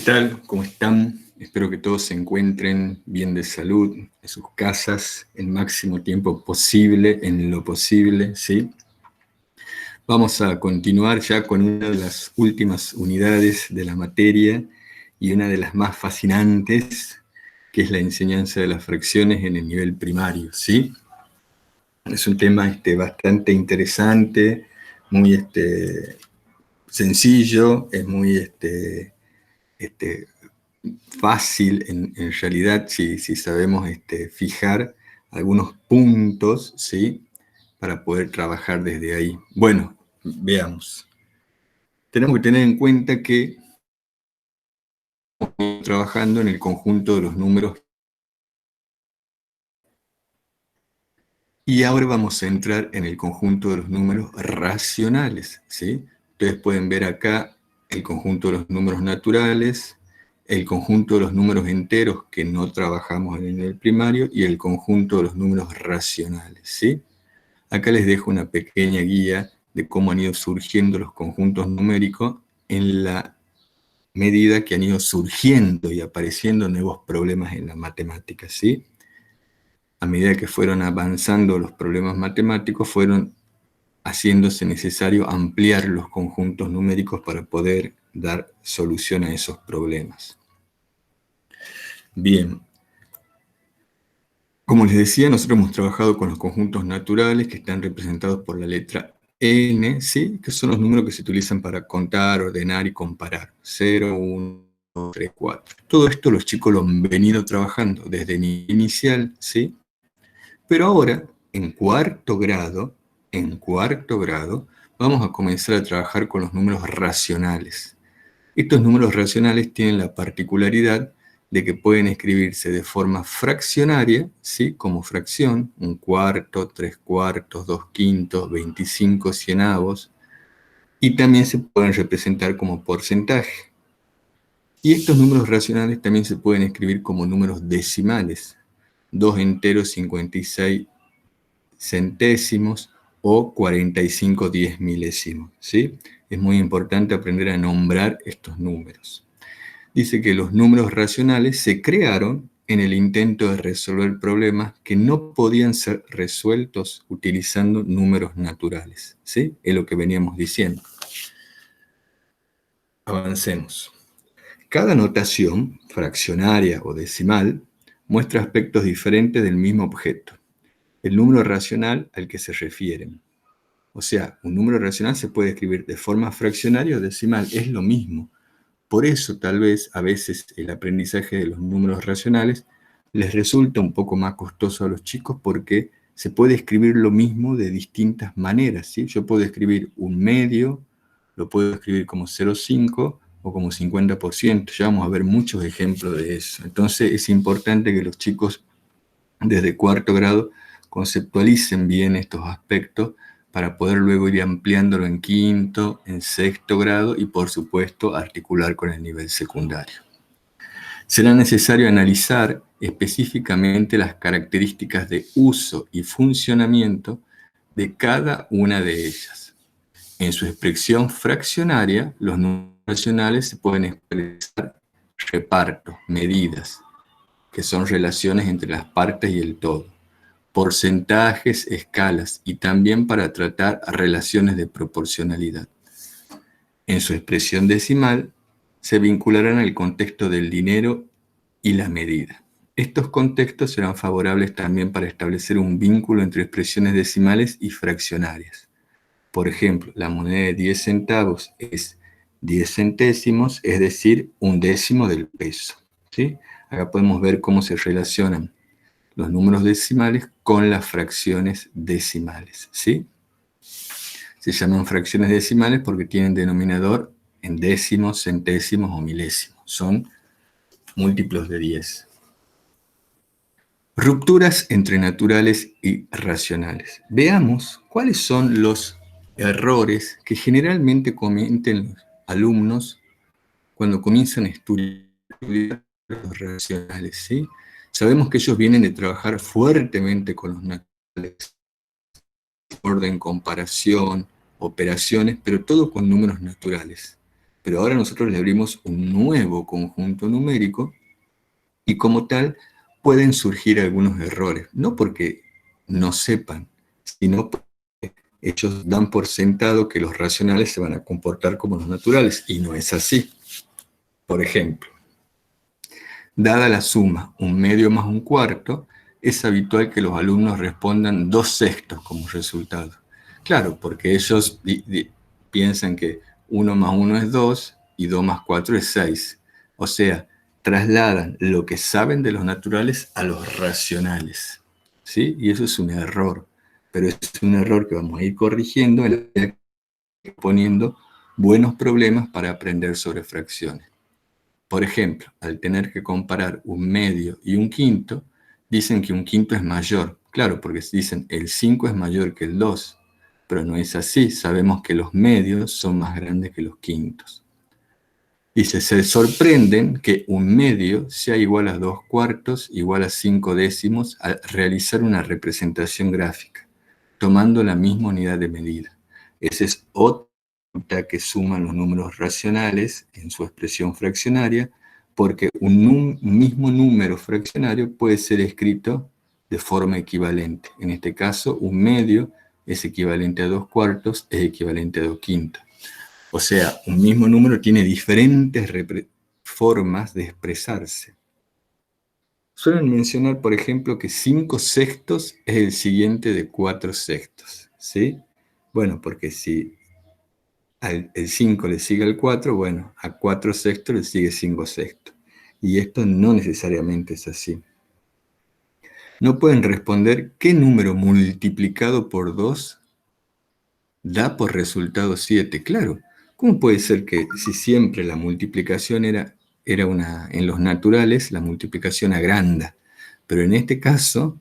tal? ¿Cómo están? Espero que todos se encuentren bien de salud, en sus casas, el máximo tiempo posible, en lo posible, ¿sí? Vamos a continuar ya con una de las últimas unidades de la materia y una de las más fascinantes, que es la enseñanza de las fracciones en el nivel primario, ¿sí? Es un tema bastante interesante, muy sencillo, es muy fácil en realidad si sabemos fijar algunos puntos, ¿sí? Para poder trabajar desde ahí. Bueno, veamos. Tenemos que tener en cuenta que estamos trabajando en el conjunto de los números y ahora vamos a entrar en el conjunto de los números racionales, ¿sí? Ustedes pueden ver acá el conjunto de los números naturales, el conjunto de los números enteros que no trabajamos en el primario y el conjunto de los números racionales, ¿sí? Acá les dejo una pequeña guía de cómo han ido surgiendo los conjuntos numéricos en la medida que han ido surgiendo y apareciendo nuevos problemas en la matemática, ¿sí? A medida que fueron avanzando los problemas matemáticos, fueron haciéndose necesario ampliar los conjuntos numéricos para poder dar solución a esos problemas. Bien, como les decía, nosotros hemos trabajado con los conjuntos naturales que están representados por la letra n, ¿sí? Que son los números que se utilizan para contar, ordenar y comparar. 0, 1, 2, 3, 4. Todo esto los chicos lo han venido trabajando desde nivel inicial, ¿sí? Pero ahora, en cuarto grado, vamos a comenzar a trabajar con los números racionales. Estos números racionales tienen la particularidad de que pueden escribirse de forma fraccionaria, ¿sí? Como fracción, 1/4, 3/4, 2/5, 25 cienavos, y también se pueden representar como porcentaje. Y estos números racionales también se pueden escribir como números decimales, 2 enteros 56 centésimos o 45 10 milésimos, ¿sí? Es muy importante aprender a nombrar estos números. Dice que los números racionales se crearon en el intento de resolver problemas que no podían ser resueltos utilizando números naturales, ¿sí? Es lo que veníamos diciendo. Avancemos. Cada notación, fraccionaria o decimal, muestra aspectos diferentes del mismo objeto, el número racional al que se refieren. O sea, un número racional se puede escribir de forma fraccionaria o decimal, es lo mismo. Por eso, tal vez, a veces el aprendizaje de los números racionales les resulta un poco más costoso a los chicos porque se puede escribir lo mismo de distintas maneras, ¿sí? Yo puedo escribir un medio, lo puedo escribir como 0,5 o como 50%. Ya vamos a ver muchos ejemplos de eso. Entonces, es importante que los chicos desde cuarto grado conceptualicen bien estos aspectos para poder luego ir ampliándolo en quinto, en sexto grado y, por supuesto, articular con el nivel secundario. Será necesario analizar específicamente las características de uso y funcionamiento de cada una de ellas. En su expresión fraccionaria, los números racionales se pueden expresar repartos, medidas, que son relaciones entre las partes y el todo, porcentajes, escalas, y también para tratar relaciones de proporcionalidad. En su expresión decimal, se vincularán al contexto del dinero y la medida. Estos contextos serán favorables también para establecer un vínculo entre expresiones decimales y fraccionarias. Por ejemplo, la moneda de 10 centavos es 10 centésimos, es decir, un décimo del peso, ¿sí? Acá podemos ver cómo se relacionan los números decimales con las fracciones decimales, ¿sí? Se llaman fracciones decimales porque tienen denominador en décimos, centésimos o milésimos. Son múltiplos de 10. Rupturas entre naturales y racionales. Veamos cuáles son los errores que generalmente cometen los alumnos cuando comienzan a estudiar los racionales, ¿sí? Sabemos que ellos vienen de trabajar fuertemente con los naturales, orden, comparación, operaciones, pero todo con números naturales. Pero ahora nosotros le abrimos un nuevo conjunto numérico y como tal pueden surgir algunos errores, no porque no sepan, sino porque ellos dan por sentado que los racionales se van a comportar como los naturales, y no es así. Por ejemplo, dada la suma un medio más un cuarto, es habitual que los alumnos respondan 2/6 como resultado. Claro, porque ellos piensan que 1 más 1 es 2 y 2 más 4 es 6. O sea, trasladan lo que saben de los naturales a los racionales, ¿sí? Y eso es un error, pero es un error que vamos a ir corrigiendo poniendo buenos problemas para aprender sobre fracciones. Por ejemplo, al tener que comparar un medio y un quinto, dicen que un quinto es mayor. Claro, porque dicen el 5 es mayor que el 2, pero no es así. Sabemos que los medios son más grandes que los quintos. Dice, se sorprenden que un medio sea igual a 2/4 igual a 5 décimos al realizar una representación gráfica, tomando la misma unidad de medida. Esa es otra que suman los números racionales en su expresión fraccionaria, porque un mismo número fraccionario puede ser escrito de forma equivalente. En este caso, un medio es equivalente a 2/4, es equivalente a 2/5. O sea, un mismo número tiene diferentes formas de expresarse. Suelen mencionar, por ejemplo, que 5/6 es el siguiente de 4/6, ¿sí? Bueno, porque si el 5 le sigue al 4, bueno, a 4/6 le sigue 5/6. Y esto no necesariamente es así. No pueden responder qué número multiplicado por 2 da por resultado 7. Claro, ¿cómo puede ser que si siempre la multiplicación era una, en los naturales, la multiplicación agranda, pero en este caso,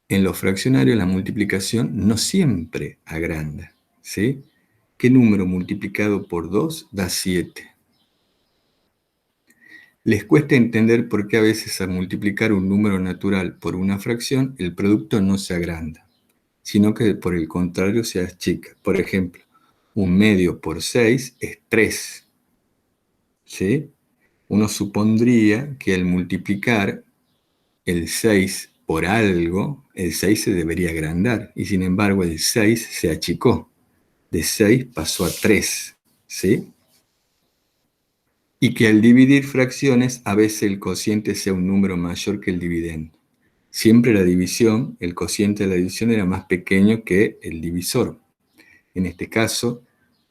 en los fraccionarios, la multiplicación no siempre agranda, ¿sí? ¿Qué número multiplicado por 2 da 7? Les cuesta entender por qué a veces al multiplicar un número natural por una fracción, el producto no se agranda, sino que por el contrario se achica. Por ejemplo, un medio por 6 es 3, ¿sí? Uno supondría que al multiplicar el 6 por algo, el 6 se debería agrandar, y sin embargo el 6 se achicó. De 6 pasó a 3, ¿sí? Y que al dividir fracciones, a veces el cociente sea un número mayor que el dividendo. Siempre la división, el cociente de la división era más pequeño que el divisor. En este caso,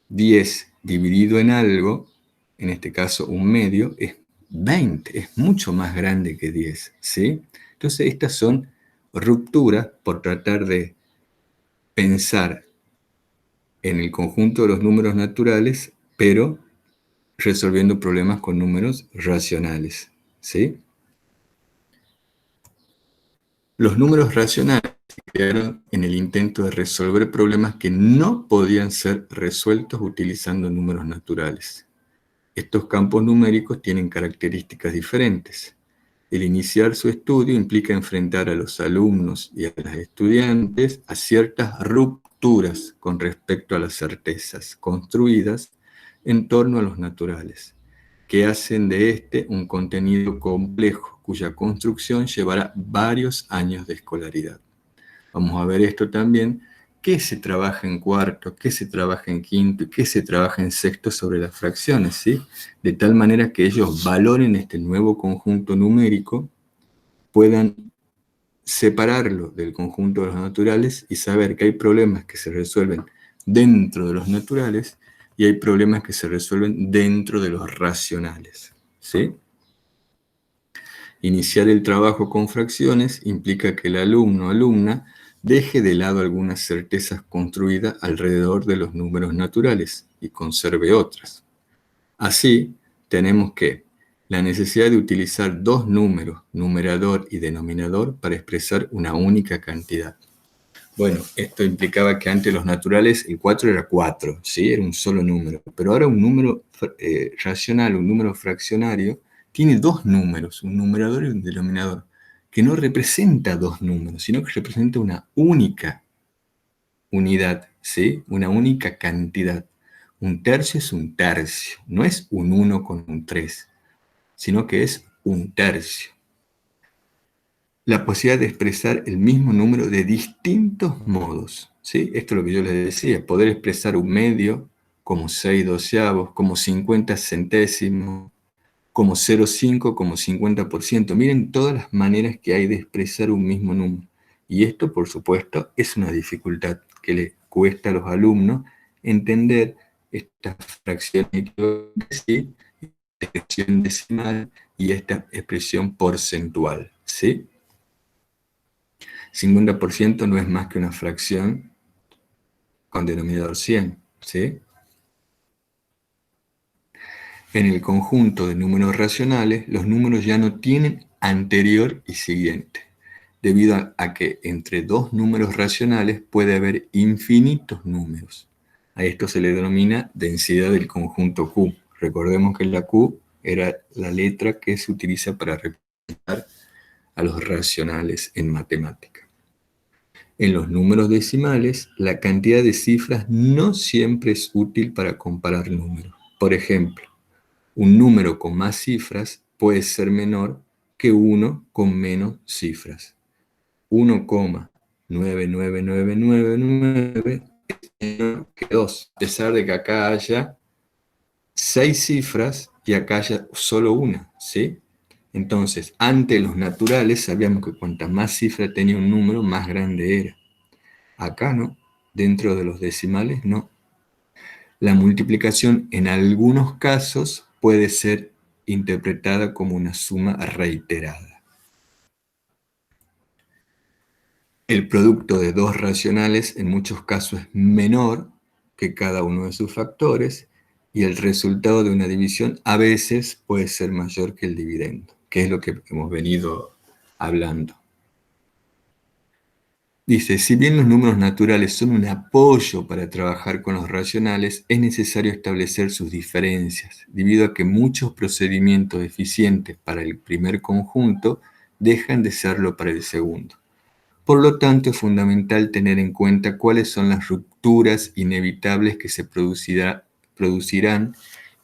10 dividido en algo, en este caso un medio, es 20, es mucho más grande que 10, ¿sí? Entonces estas son rupturas por tratar de pensar en el conjunto de los números naturales, pero resolviendo problemas con números racionales, ¿sí? Los números racionales se crearon en el intento de resolver problemas que no podían ser resueltos utilizando números naturales. Estos campos numéricos tienen características diferentes. El iniciar su estudio implica enfrentar a los alumnos y a los estudiantes a ciertas rupturas con respecto a las certezas construidas en torno a los naturales, que hacen de este un contenido complejo, cuya construcción llevará varios años de escolaridad. Vamos a ver esto también, qué se trabaja en cuarto, qué se trabaja en quinto y qué se trabaja en sexto sobre las fracciones, ¿sí? De tal manera que ellos valoren este nuevo conjunto numérico, puedan separarlo del conjunto de los naturales y saber que hay problemas que se resuelven dentro de los naturales y hay problemas que se resuelven dentro de los racionales, ¿sí? Iniciar el trabajo con fracciones implica que el alumno o alumna deje de lado algunas certezas construidas alrededor de los números naturales y conserve otras. Así, tenemos que la necesidad de utilizar dos números, numerador y denominador, para expresar una única cantidad. Bueno, esto implicaba que antes los naturales, el 4 era 4, ¿sí? Era un solo número. Pero ahora un número racional, un número fraccionario, tiene dos números, un numerador y un denominador, que no representa dos números, sino que representa una única unidad, ¿sí? Una única cantidad. Un tercio es un tercio, no es un 1 con un 3, sino que es un tercio. La posibilidad de expresar el mismo número de distintos modos, ¿sí? Esto es lo que yo les decía, poder expresar un medio como 6 doceavos, como 50 centésimos, como 0,5, como 50%. Miren todas las maneras que hay de expresar un mismo número. Y esto, por supuesto, es una dificultad que le cuesta a los alumnos entender estas fracciones equivalentes, ¿sí? Expresión decimal y esta expresión porcentual, ¿sí? 50% no es más que una fracción con denominador 100, ¿sí? En el conjunto de números racionales, los números ya no tienen anterior y siguiente, debido a que entre dos números racionales puede haber infinitos números. A esto se le denomina densidad del conjunto Q. Recordemos que la Q era la letra que se utiliza para representar a los racionales en matemática. En los números decimales, la cantidad de cifras no siempre es útil para comparar números. Por ejemplo, un número con más cifras puede ser menor que uno con menos cifras. 1,99999 es menor que 2, a pesar de que acá haya 6 cifras y acá haya solo una, ¿sí? Entonces, ante los naturales sabíamos que cuantas más cifras tenía un número, más grande era. Acá no, dentro de los decimales no. La multiplicación en algunos casos puede ser interpretada como una suma reiterada. El producto de dos racionales en muchos casos es menor que cada uno de sus factores y el resultado de una división a veces puede ser mayor que el dividendo, que es lo que hemos venido hablando. Dice, si bien los números naturales son un apoyo para trabajar con los racionales, es necesario establecer sus diferencias, debido a que muchos procedimientos eficientes para el primer conjunto dejan de serlo para el segundo. Por lo tanto, es fundamental tener en cuenta cuáles son las rupturas inevitables que se producirán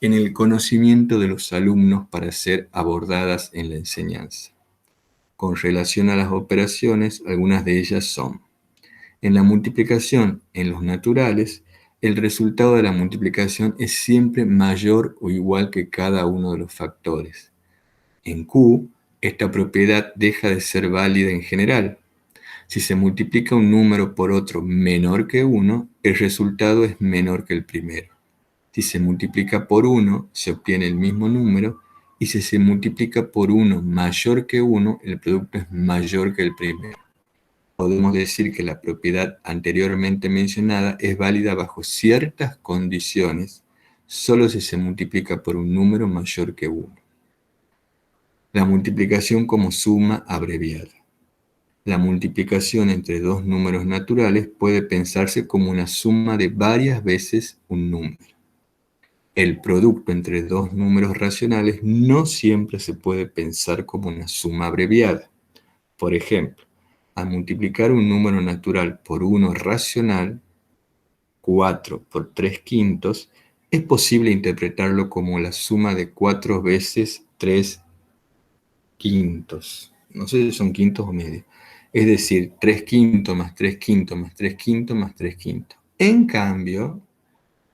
en el conocimiento de los alumnos para ser abordadas en la enseñanza. Con relación a las operaciones, algunas de ellas son: en la multiplicación en los naturales, el resultado de la multiplicación es siempre mayor o igual que cada uno de los factores. En Q, esta propiedad deja de ser válida en general. Si se multiplica un número por otro menor que 1, el resultado es menor que el primero. Si se multiplica por 1, se obtiene el mismo número, y si se multiplica por 1 mayor que 1, el producto es mayor que el primero. Podemos decir que la propiedad anteriormente mencionada es válida bajo ciertas condiciones, solo si se multiplica por un número mayor que 1. La multiplicación como suma abreviada. La multiplicación entre dos números naturales puede pensarse como una suma de varias veces un número. El producto entre dos números racionales no siempre se puede pensar como una suma abreviada. Por ejemplo, al multiplicar un número natural por uno racional, 4 por 3 quintos, es posible interpretarlo como la suma de 4 veces 3 quintos. No sé si son quintos o medios. Es decir, 3 quintos más 3 quintos más 3 quintos más 3 quintos. En cambio,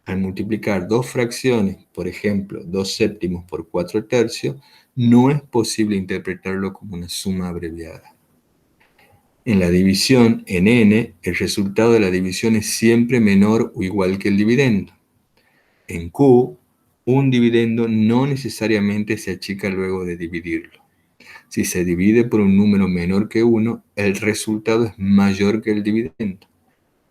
al multiplicar dos fracciones, por ejemplo, 2 séptimos por 4 tercios, no es posible interpretarlo como una suma abreviada. En la división en n, el resultado de la división es siempre menor o igual que el dividendo. En Q, un dividendo no necesariamente se achica luego de dividirlo. Si se divide por un número menor que 1, el resultado es mayor que el dividendo.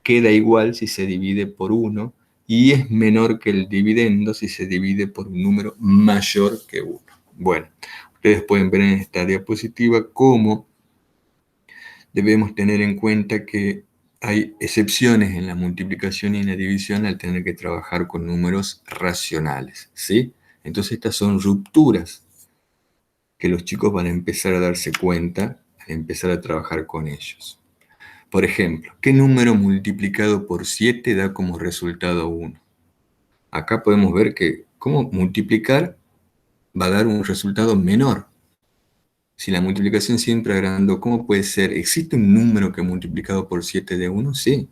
Queda igual si se divide por 1 y es menor que el dividendo si se divide por un número mayor que 1. Bueno, ustedes pueden ver en esta diapositiva cómo debemos tener en cuenta que hay excepciones en la multiplicación y en la división al tener que trabajar con números racionales, ¿sí? Entonces estas son rupturas que los chicos van a empezar a darse cuenta al empezar a trabajar con ellos. Por ejemplo, ¿qué número multiplicado por 7 da como resultado 1? acá podemos ver que cómo multiplicar va a dar un resultado menor. Si la multiplicación siempre agrandó, ¿cómo puede ser? ¿Existe un número que multiplicado por 7 de 1? Sí.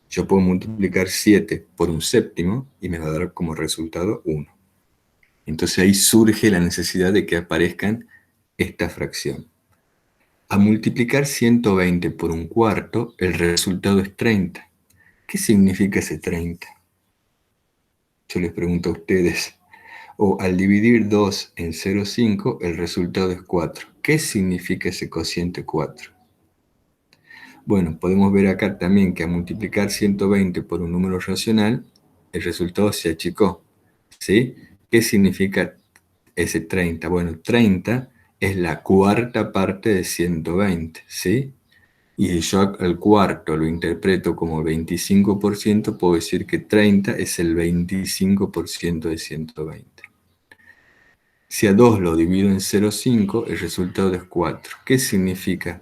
Yo puedo multiplicar 7 por un séptimo y me va a dar como resultado 1. Entonces ahí surge la necesidad de que aparezcan esta fracción. A multiplicar 120 por un cuarto, el resultado es 30. ¿Qué significa ese 30? Yo les pregunto a ustedes. O al dividir 2 en 0,5, el resultado es 4. ¿Qué significa ese cociente 4? Bueno, podemos ver acá también que al multiplicar 120 por un número racional, el resultado se achicó. ¿Sí? ¿Qué significa ese 30? Bueno, 30 es la cuarta parte de 120, ¿sí? Y yo al cuarto lo interpreto como 25%, puedo decir que 30 es el 25% de 120. Si a 2 lo divido en 0,5, el resultado es 4. ¿Qué significa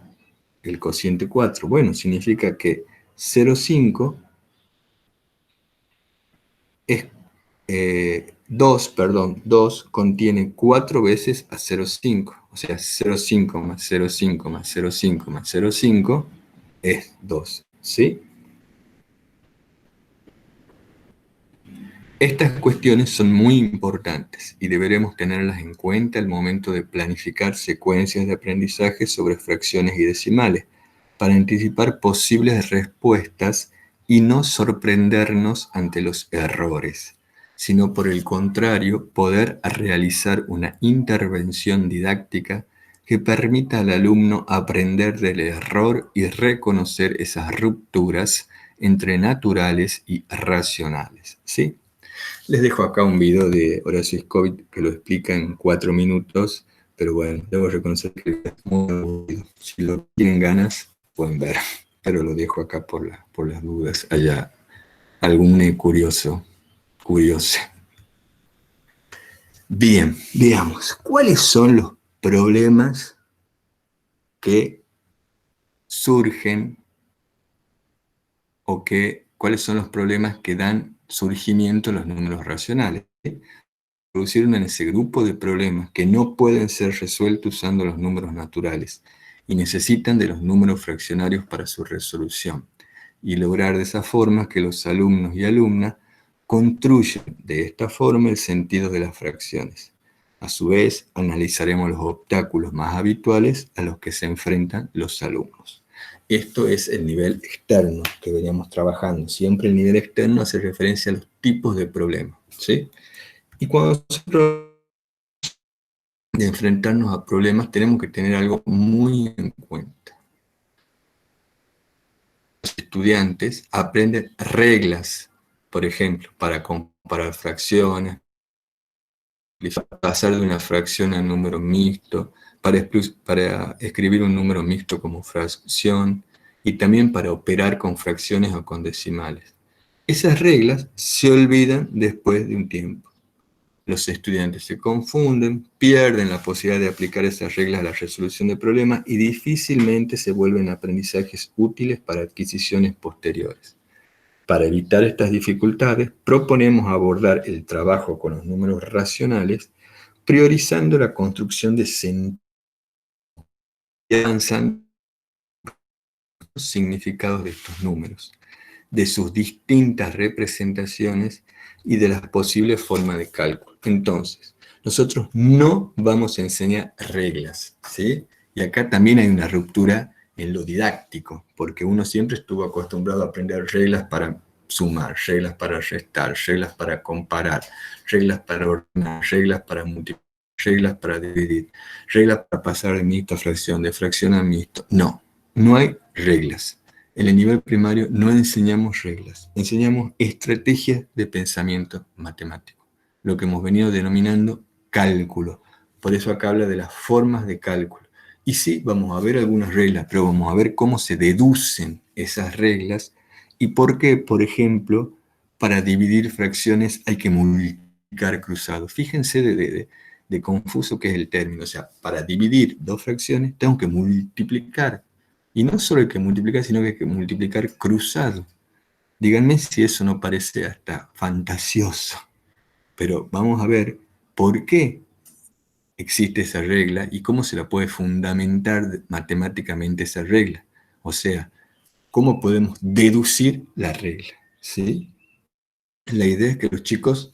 el cociente 4? Bueno, significa que 0,5 es 2 contiene 4 veces a 0,5. O sea, 0,5 más 0,5 más 0,5 más 0,5 es 2. ¿Sí? Estas cuestiones son muy importantes y deberemos tenerlas en cuenta al momento de planificar secuencias de aprendizaje sobre fracciones y decimales, para anticipar posibles respuestas y no sorprendernos ante los errores, sino por el contrario, poder realizar una intervención didáctica que permita al alumno aprender del error y reconocer esas rupturas entre naturales y racionales. ¿Sí? Les dejo acá un video de Horacio Scoville que lo explica en 4 minutos, pero bueno, debo reconocer que es muy aburrido. Si lo tienen ganas, pueden ver, pero lo dejo acá por las dudas. Haya algún curioso. Bien, veamos, ¿cuáles son los problemas que surgen cuáles son los problemas que dan surgimiento a los números racionales? Introducirnos en ese grupo de problemas que no pueden ser resueltos usando los números naturales y necesitan de los números fraccionarios para su resolución, y lograr de esa forma que los alumnos y alumnas construyan de esta forma el sentido de las fracciones. A su vez, analizaremos los obstáculos más habituales a los que se enfrentan los alumnos. Esto es el nivel externo que veníamos trabajando. Siempre el nivel externo hace referencia a los tipos de problemas, ¿sí? Y cuando nosotros de enfrentarnos a problemas tenemos que tener algo muy en cuenta. Los estudiantes aprenden reglas, por ejemplo, para comparar fracciones, pasar de una fracción a un número mixto, para escribir un número mixto como fracción, y también para operar con fracciones o con decimales. Esas reglas se olvidan después de un tiempo. Los estudiantes se confunden, pierden la posibilidad de aplicar esas reglas a la resolución de problemas y difícilmente se vuelven aprendizajes útiles para adquisiciones posteriores. Para evitar estas dificultades, proponemos abordar el trabajo con los números racionales, priorizando la construcción de sentidos y avanzando los significados de estos números, de sus distintas representaciones y de las posibles formas de cálculo. Entonces, nosotros no vamos a enseñar reglas, ¿sí? Y acá también hay una ruptura en lo didáctico, porque uno siempre estuvo acostumbrado a aprender reglas para sumar, reglas para restar, reglas para comparar, reglas para ordenar, reglas para multiplicar, reglas para dividir, reglas para pasar de mixto a fracción, de fracción a mixto. No, no hay reglas. En el nivel primario no enseñamos reglas, enseñamos estrategias de pensamiento matemático, lo que hemos venido denominando cálculo. Por eso acá habla de las formas de cálculo. Y sí, vamos a ver algunas reglas, pero vamos a ver cómo se deducen esas reglas y por qué, por ejemplo, para dividir fracciones hay que multiplicar cruzado. Fíjense de confuso que es el término. O sea, para dividir dos fracciones tengo que multiplicar. Y no solo hay que multiplicar, sino que hay que multiplicar cruzado. Díganme si eso no parece hasta fantasioso, pero vamos a ver por qué existe esa regla y cómo se la puede fundamentar matemáticamente esa regla. O sea, cómo podemos deducir la regla, ¿sí? La idea es que los chicos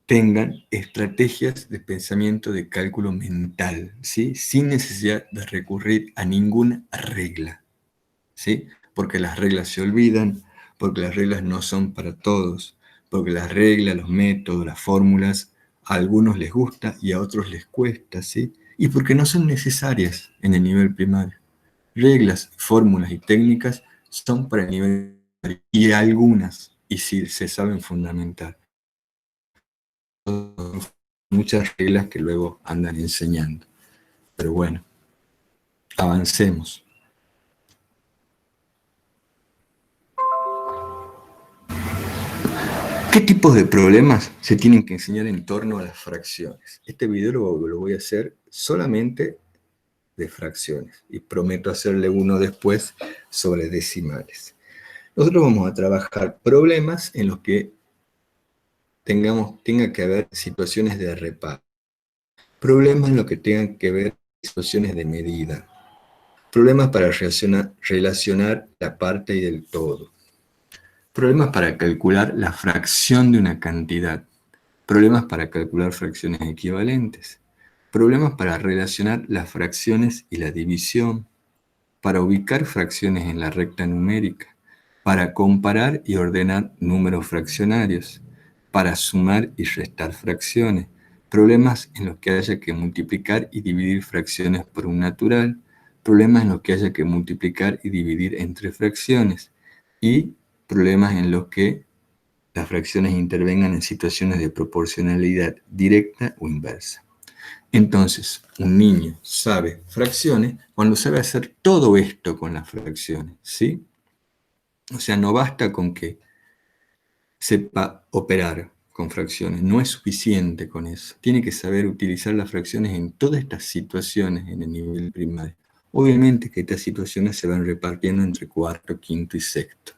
tengan estrategias de pensamiento de cálculo mental, ¿sí? Sin necesidad de recurrir a ninguna regla, ¿sí? Porque las reglas se olvidan, porque las reglas no son para todos, porque las reglas, los métodos, las fórmulas, a algunos les gusta y a otros les cuesta, ¿sí? Y porque no son necesarias en el nivel primario. Reglas, fórmulas y técnicas son para el nivel primario y algunas, y si se saben fundamentar. Muchas reglas que luego andan enseñando. Pero bueno, avancemos. ¿Qué tipos de problemas se tienen que enseñar en torno a las fracciones? Este video lo voy a hacer solamente de fracciones y prometo hacerle uno después sobre decimales. Nosotros vamos a trabajar problemas en los que tenga que haber situaciones de reparo, problemas en los que tengan que ver situaciones de medida, problemas para relacionar la parte y el todo, problemas para calcular la fracción de una cantidad, problemas para calcular fracciones equivalentes, problemas para relacionar las fracciones y la división, para ubicar fracciones en la recta numérica, para comparar y ordenar números fraccionarios, para sumar y restar fracciones, problemas en los que haya que multiplicar y dividir fracciones por un natural, problemas en los que haya que multiplicar y dividir entre fracciones, y problemas en los que las fracciones intervengan en situaciones de proporcionalidad directa o inversa. Entonces, un niño sabe fracciones cuando sabe hacer todo esto con las fracciones, ¿sí? O sea, no basta con que sepa operar con fracciones, no es suficiente con eso. Tiene que saber utilizar las fracciones en todas estas situaciones en el nivel primario. Obviamente que estas situaciones se van repartiendo entre cuarto, quinto y sexto.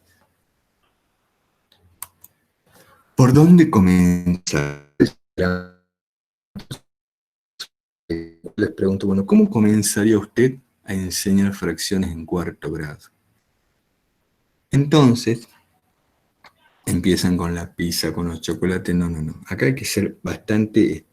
¿Por dónde comenzar? Les pregunto, bueno, ¿cómo comenzaría usted a enseñar fracciones en cuarto grado? Entonces, empiezan con la pizza, con los chocolates. No, no, no. Acá hay que ser bastante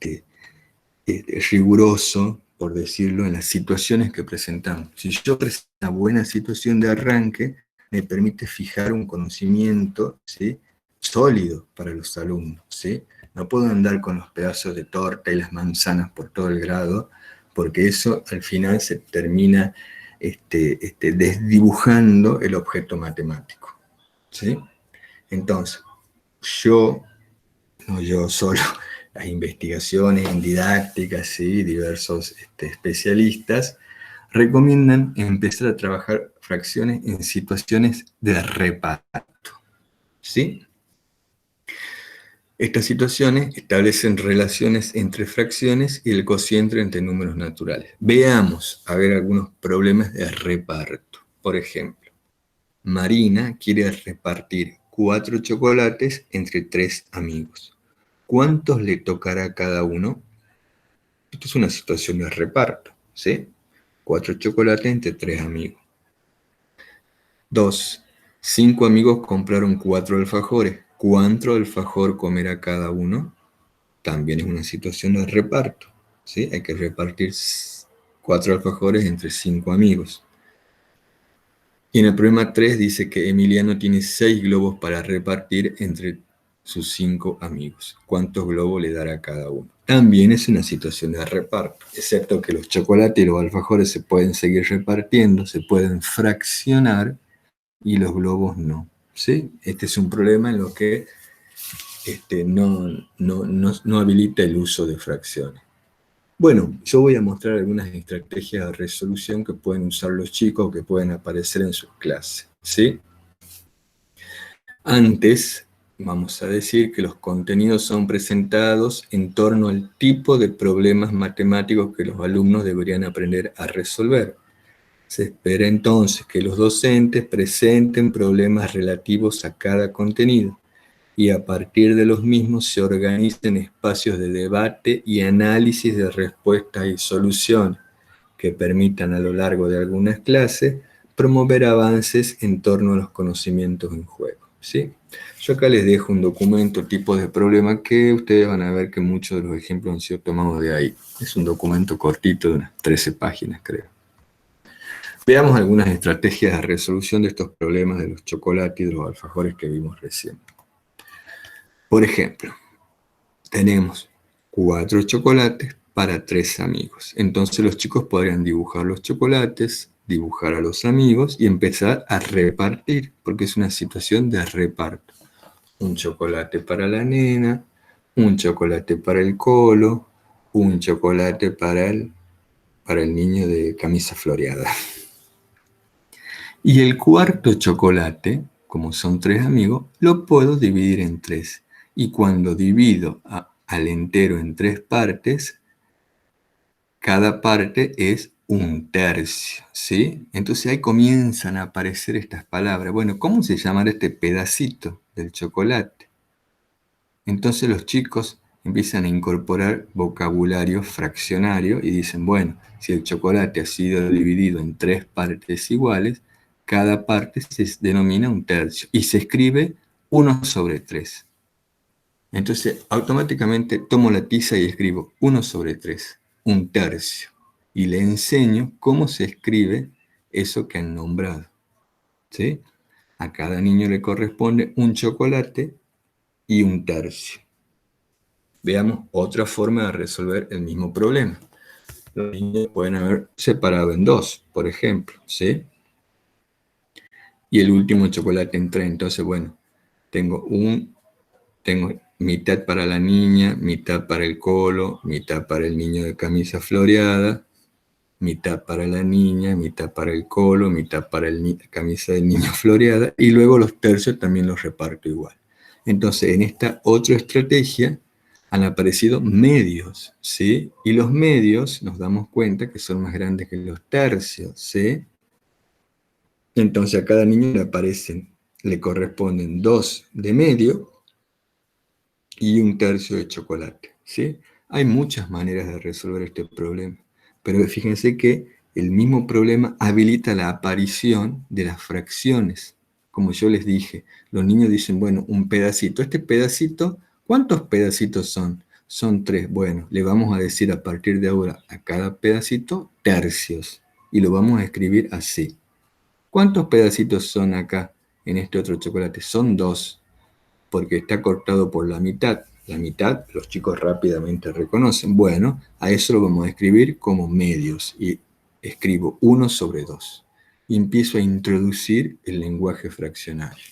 riguroso, por decirlo, en las situaciones que presentamos. Si yo presento una buena situación de arranque, me permite fijar un conocimiento, ¿sí?, sólido para los alumnos, ¿sí? No puedo andar con los pedazos de torta y las manzanas por todo el grado, porque eso al final se termina desdibujando el objeto matemático, ¿sí? Entonces, no yo solo, las investigaciones en didáctica, ¿sí?, diversos especialistas, recomiendan empezar a trabajar fracciones en situaciones de reparto, ¿sí? Estas situaciones establecen relaciones entre fracciones y el cociente entre números naturales. Veamos, a ver, algunos problemas de reparto. Por ejemplo, Marina quiere repartir 4 chocolates entre 3 amigos. ¿Cuántos le tocará a cada uno? Esto es una situación de reparto, ¿sí? 4 chocolates entre 3 amigos. 2. 5 amigos compraron 4 alfajores. ¿Cuánto alfajor comerá cada uno? También es una situación de reparto, ¿sí? Hay que repartir 4 alfajores entre 5 amigos. Y en el problema 3 dice que Emiliano tiene 6 globos para repartir entre sus 5 amigos. ¿Cuántos globos le dará a cada uno? También es una situación de reparto, excepto que los chocolates y los alfajores se pueden seguir repartiendo, se pueden fraccionar y los globos no, ¿sí? Este es un problema en lo que no habilita el uso de fracciones. Bueno, yo voy a mostrar algunas estrategias de resolución que pueden usar los chicos, que pueden aparecer en sus clases, ¿sí? Antes, vamos a decir que los contenidos son presentados en torno al tipo de problemas matemáticos que los alumnos deberían aprender a resolver. Se espera entonces que los docentes presenten problemas relativos a cada contenido y a partir de los mismos se organicen espacios de debate y análisis de respuestas y soluciones que permitan a lo largo de algunas clases promover avances en torno a los conocimientos en juego, ¿sí? Yo acá les dejo un documento, tipos de problemas, que ustedes van a ver que muchos de los ejemplos han sido tomados de ahí. Es un documento cortito de unas 13 páginas, creo. Veamos algunas estrategias de resolución de estos problemas de los chocolates y de los alfajores que vimos recién. Por ejemplo, tenemos 4 chocolates para 3 amigos. Entonces los chicos podrían dibujar los chocolates, dibujar a los amigos y empezar a repartir, porque es una situación de reparto. Un chocolate para la nena, un chocolate para el colo, un chocolate para el niño de camisa floreada. Y el cuarto chocolate, como son 3 amigos, lo puedo dividir en 3. Y cuando divido al entero en 3 partes, cada parte es un tercio, ¿sí? Entonces ahí comienzan a aparecer estas palabras. Bueno, ¿cómo se llamará este pedacito del chocolate? Entonces los chicos empiezan a incorporar vocabulario fraccionario y dicen, bueno, si el chocolate ha sido dividido en 3 partes iguales, cada parte se denomina un tercio y se escribe 1/3. Entonces automáticamente tomo la tiza y escribo 1/3, un tercio, y le enseño cómo se escribe eso que han nombrado, ¿sí? A cada niño le corresponde un chocolate y un tercio. Veamos otra forma de resolver el mismo problema. Los niños pueden haber separado en 2, por ejemplo, ¿sí? Y el último chocolate en 3. Entonces, bueno, tengo mitad para la niña, mitad para el colo, mitad para el niño de camisa floreada, mitad para la niña, mitad para el colo, mitad para la camisa del niño floreada, y luego los tercios también los reparto igual. Entonces, en esta otra estrategia han aparecido medios, ¿sí? Y los medios nos damos cuenta que son más grandes que los tercios, ¿sí? Entonces a cada niño le corresponden 2 de medio y un tercio de chocolate, ¿sí? Hay muchas maneras de resolver este problema, pero fíjense que el mismo problema habilita la aparición de las fracciones. Como yo les dije, los niños dicen, bueno, un pedacito. Este pedacito, ¿cuántos pedacitos son? Son 3. Bueno, le vamos a decir a partir de ahora a cada pedacito tercios y lo vamos a escribir así. ¿Cuántos pedacitos son acá en este otro chocolate? Son 2, porque está cortado por la mitad. La mitad los chicos rápidamente reconocen. Bueno, a eso lo vamos a escribir como medios y escribo 1/2. Y empiezo a introducir el lenguaje fraccionario.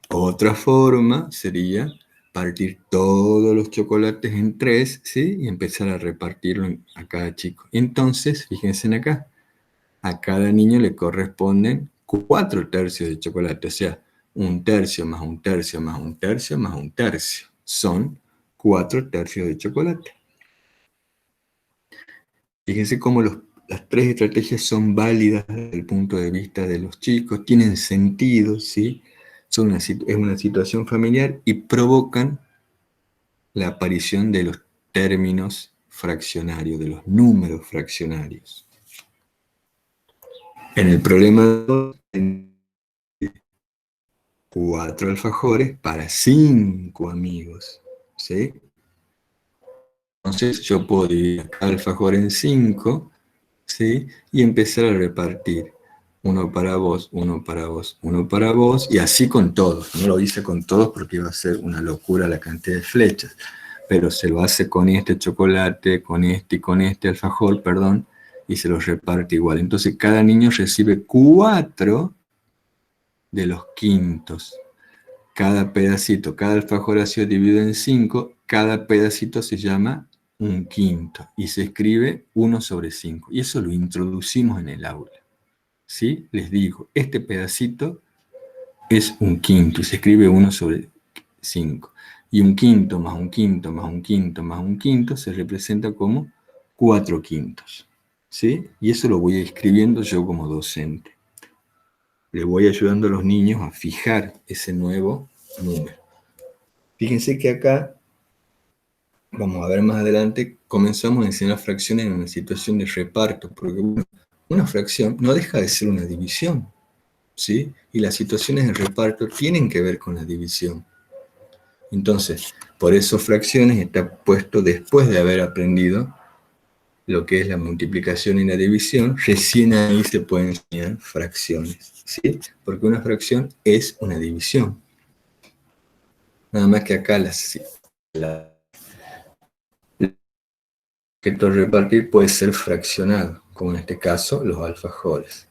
Otra forma sería partir todos los chocolates en 3, ¿sí? Y empezar a repartirlo a cada chico. Entonces, fíjense acá, a cada niño le corresponden 4 tercios de chocolate, o sea, un tercio más un tercio más un tercio más un tercio. Son 4 tercios de chocolate. Fíjense cómo las 3 estrategias son válidas desde el punto de vista de los chicos, tienen sentido, ¿sí? Es una situación familiar y provocan la aparición de los términos fraccionarios, de los números fraccionarios. En el problema 2, 4 alfajores para 5 amigos, ¿sí? Entonces yo puedo dividir cada alfajor en 5, ¿sí? Y empezar a repartir. Uno para vos, uno para vos, uno para vos, y así con todos. No lo hice con todos porque iba a ser una locura la cantidad de flechas, pero se lo hace con este chocolate, con este y con este alfajor, perdón, y se los reparte igual. Entonces cada niño recibe 4 de los quintos. Cada pedacito, cada alfajor ha sido dividido en 5, cada pedacito se llama un quinto y se escribe 1/5. Y eso lo introducimos en el aula. ¿Sí? Les digo, este pedacito es un quinto y se escribe 1/5. Y un quinto más un quinto más un quinto más un quinto se representa como 4 quintos. ¿sí? Y eso lo voy escribiendo yo como docente. Le voy ayudando a los niños a fijar ese nuevo número. Fíjense que acá, vamos a ver más adelante, comenzamos a enseñar fracciones en una situación de reparto, porque una fracción no deja de ser una división, ¿sí? Y las situaciones de reparto tienen que ver con la división. Entonces, por eso fracciones está puesto después de haber aprendido lo que es la multiplicación y la división, recién ahí se pueden enseñar fracciones, ¿sí? Porque una fracción es una división. Nada más que acá el objeto repartir puede ser fraccionado, como en este caso los alfajores.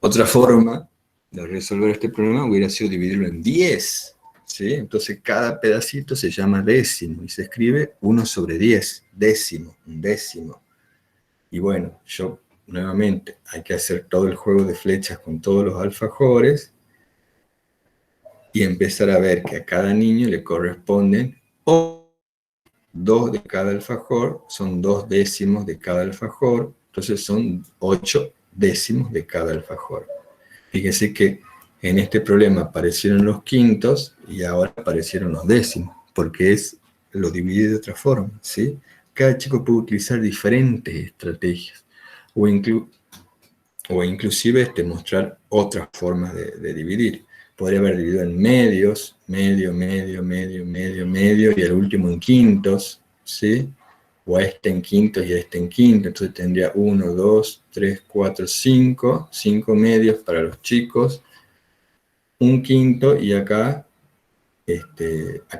Otra forma de resolver este problema hubiera sido dividirlo en 10, ¿sí? Entonces cada pedacito se llama décimo y se escribe 1 sobre 10, décimo, un décimo. Y bueno, yo nuevamente hay que hacer todo el juego de flechas con todos los alfajores y empezar a ver que a cada niño le corresponden 2 de cada alfajor, son 2 décimos de cada alfajor, entonces son 8 décimos de cada alfajor. Fíjese que en este problema aparecieron los quintos y ahora aparecieron los décimos, porque lo dividí de otra forma, ¿sí? Cada chico puede utilizar diferentes estrategias o, o inclusive mostrar otras formas de dividir. Podría haber dividido en medios, medio, medio, medio, medio, medio, y el último en quintos, ¿sí? O a este en quintos y a este en quintos. Entonces tendría 1, 2, 3, 4, 5, 5 medios para los chicos, un quinto, y acá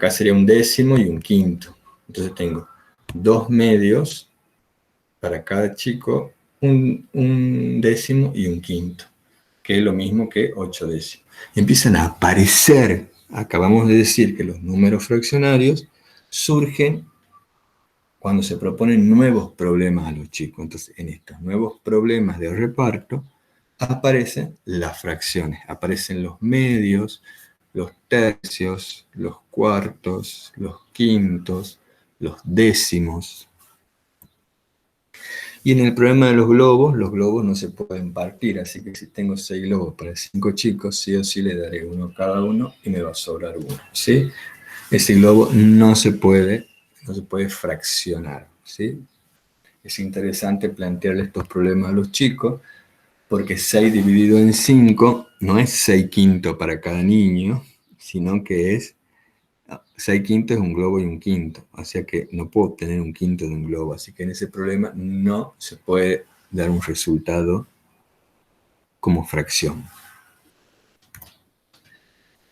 sería un décimo y un quinto. Entonces tengo 2 medios para cada chico, un décimo y un quinto, que es lo mismo que 8 décimos. Empiezan a aparecer, acabamos de decir que los números fraccionarios surgen cuando se proponen nuevos problemas a los chicos. Entonces, en estos nuevos problemas de reparto, aparecen las fracciones, aparecen los medios, los tercios, los cuartos, los quintos, los décimos. Y en el problema de los globos no se pueden partir, así que si tengo 6 globos para 5 chicos, sí o sí le daré uno a cada uno y me va a sobrar uno, ¿sí? Ese globo no se puede fraccionar, ¿sí? Es interesante plantearle estos problemas a los chicos, porque 6 dividido en 5 no es 6 quintos para cada niño, sino que es 6 quintos es un globo y un quinto, o sea que no puedo obtener un quinto de un globo, así que en ese problema no se puede dar un resultado como fracción.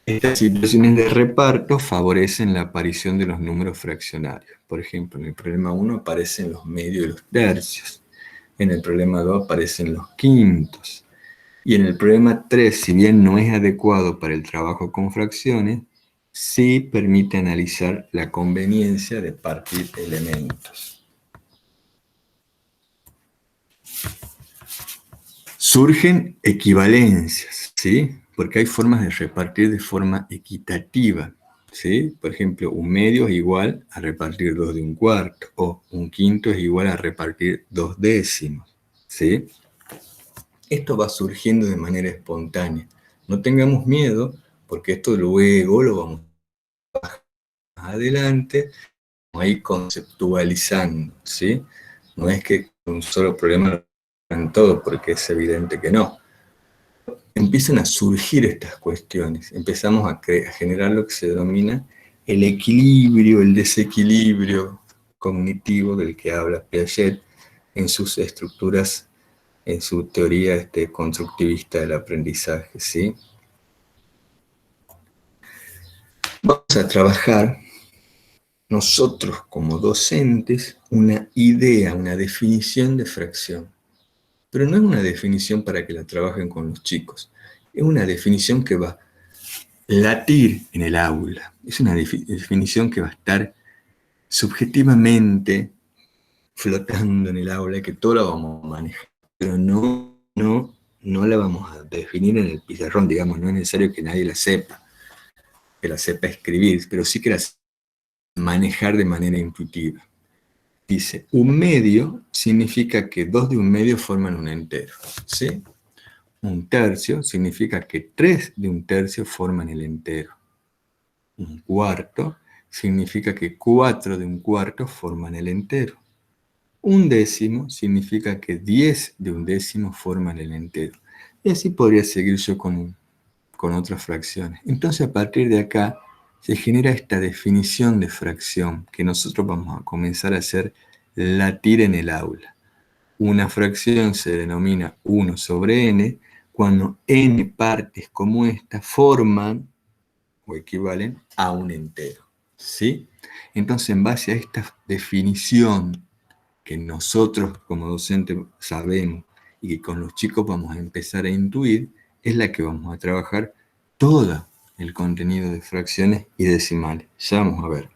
Estas situaciones de reparto favorecen la aparición de los números fraccionarios. Por ejemplo, en el problema 1 aparecen los medios y los tercios, en el problema 2 aparecen los quintos, y en el problema 3, si bien no es adecuado para el trabajo con fracciones, sí permite analizar la conveniencia de partir elementos. Surgen equivalencias, ¿sí? Porque hay formas de repartir de forma equitativa, ¿sí? Por ejemplo, un medio es igual a repartir 2 de un cuarto, o un quinto es igual a repartir 2 décimos, ¿sí? Esto va surgiendo de manera espontánea. No tengamos miedo, porque esto luego lo vamos más adelante, vamos a ir conceptualizando, ¿sí? No es que un solo problema lo hagan todo, porque es evidente que no. Empiezan a surgir estas cuestiones, empezamos a generar lo que se denomina el equilibrio, el desequilibrio cognitivo del que habla Piaget en sus estructuras, en su teoría constructivista del aprendizaje, ¿sí? Vamos a trabajar nosotros como docentes una idea, una definición de fracción. Pero no es una definición para que la trabajen con los chicos. Es una definición que va a latir en el aula. Es una definición que va a estar subjetivamente flotando en el aula y que todo lo vamos a manejar. Pero no la vamos a definir en el pizarrón, digamos. No es necesario que nadie la sepa, que la sepa escribir, pero sí que la sepa manejar de manera intuitiva. dice, un medio significa que 2 de un medio forman un entero, ¿sí? Un tercio significa que 3 de un tercio forman el entero. Un cuarto significa que 4 de un cuarto forman el entero. Un décimo significa que 10 de un décimo forman el entero. Y así podría seguir yo con otras fracciones. Entonces, a partir de acá, se genera esta definición de fracción que nosotros vamos a comenzar a hacer latir en el aula. Una fracción se denomina 1 sobre n cuando n partes como esta forman o equivalen a un entero. ¿Sí? Entonces, en base a esta definición que nosotros como docentes sabemos y que con los chicos vamos a empezar a intuir, es la que vamos a trabajar todo el contenido de fracciones y decimales. Ya vamos a ver.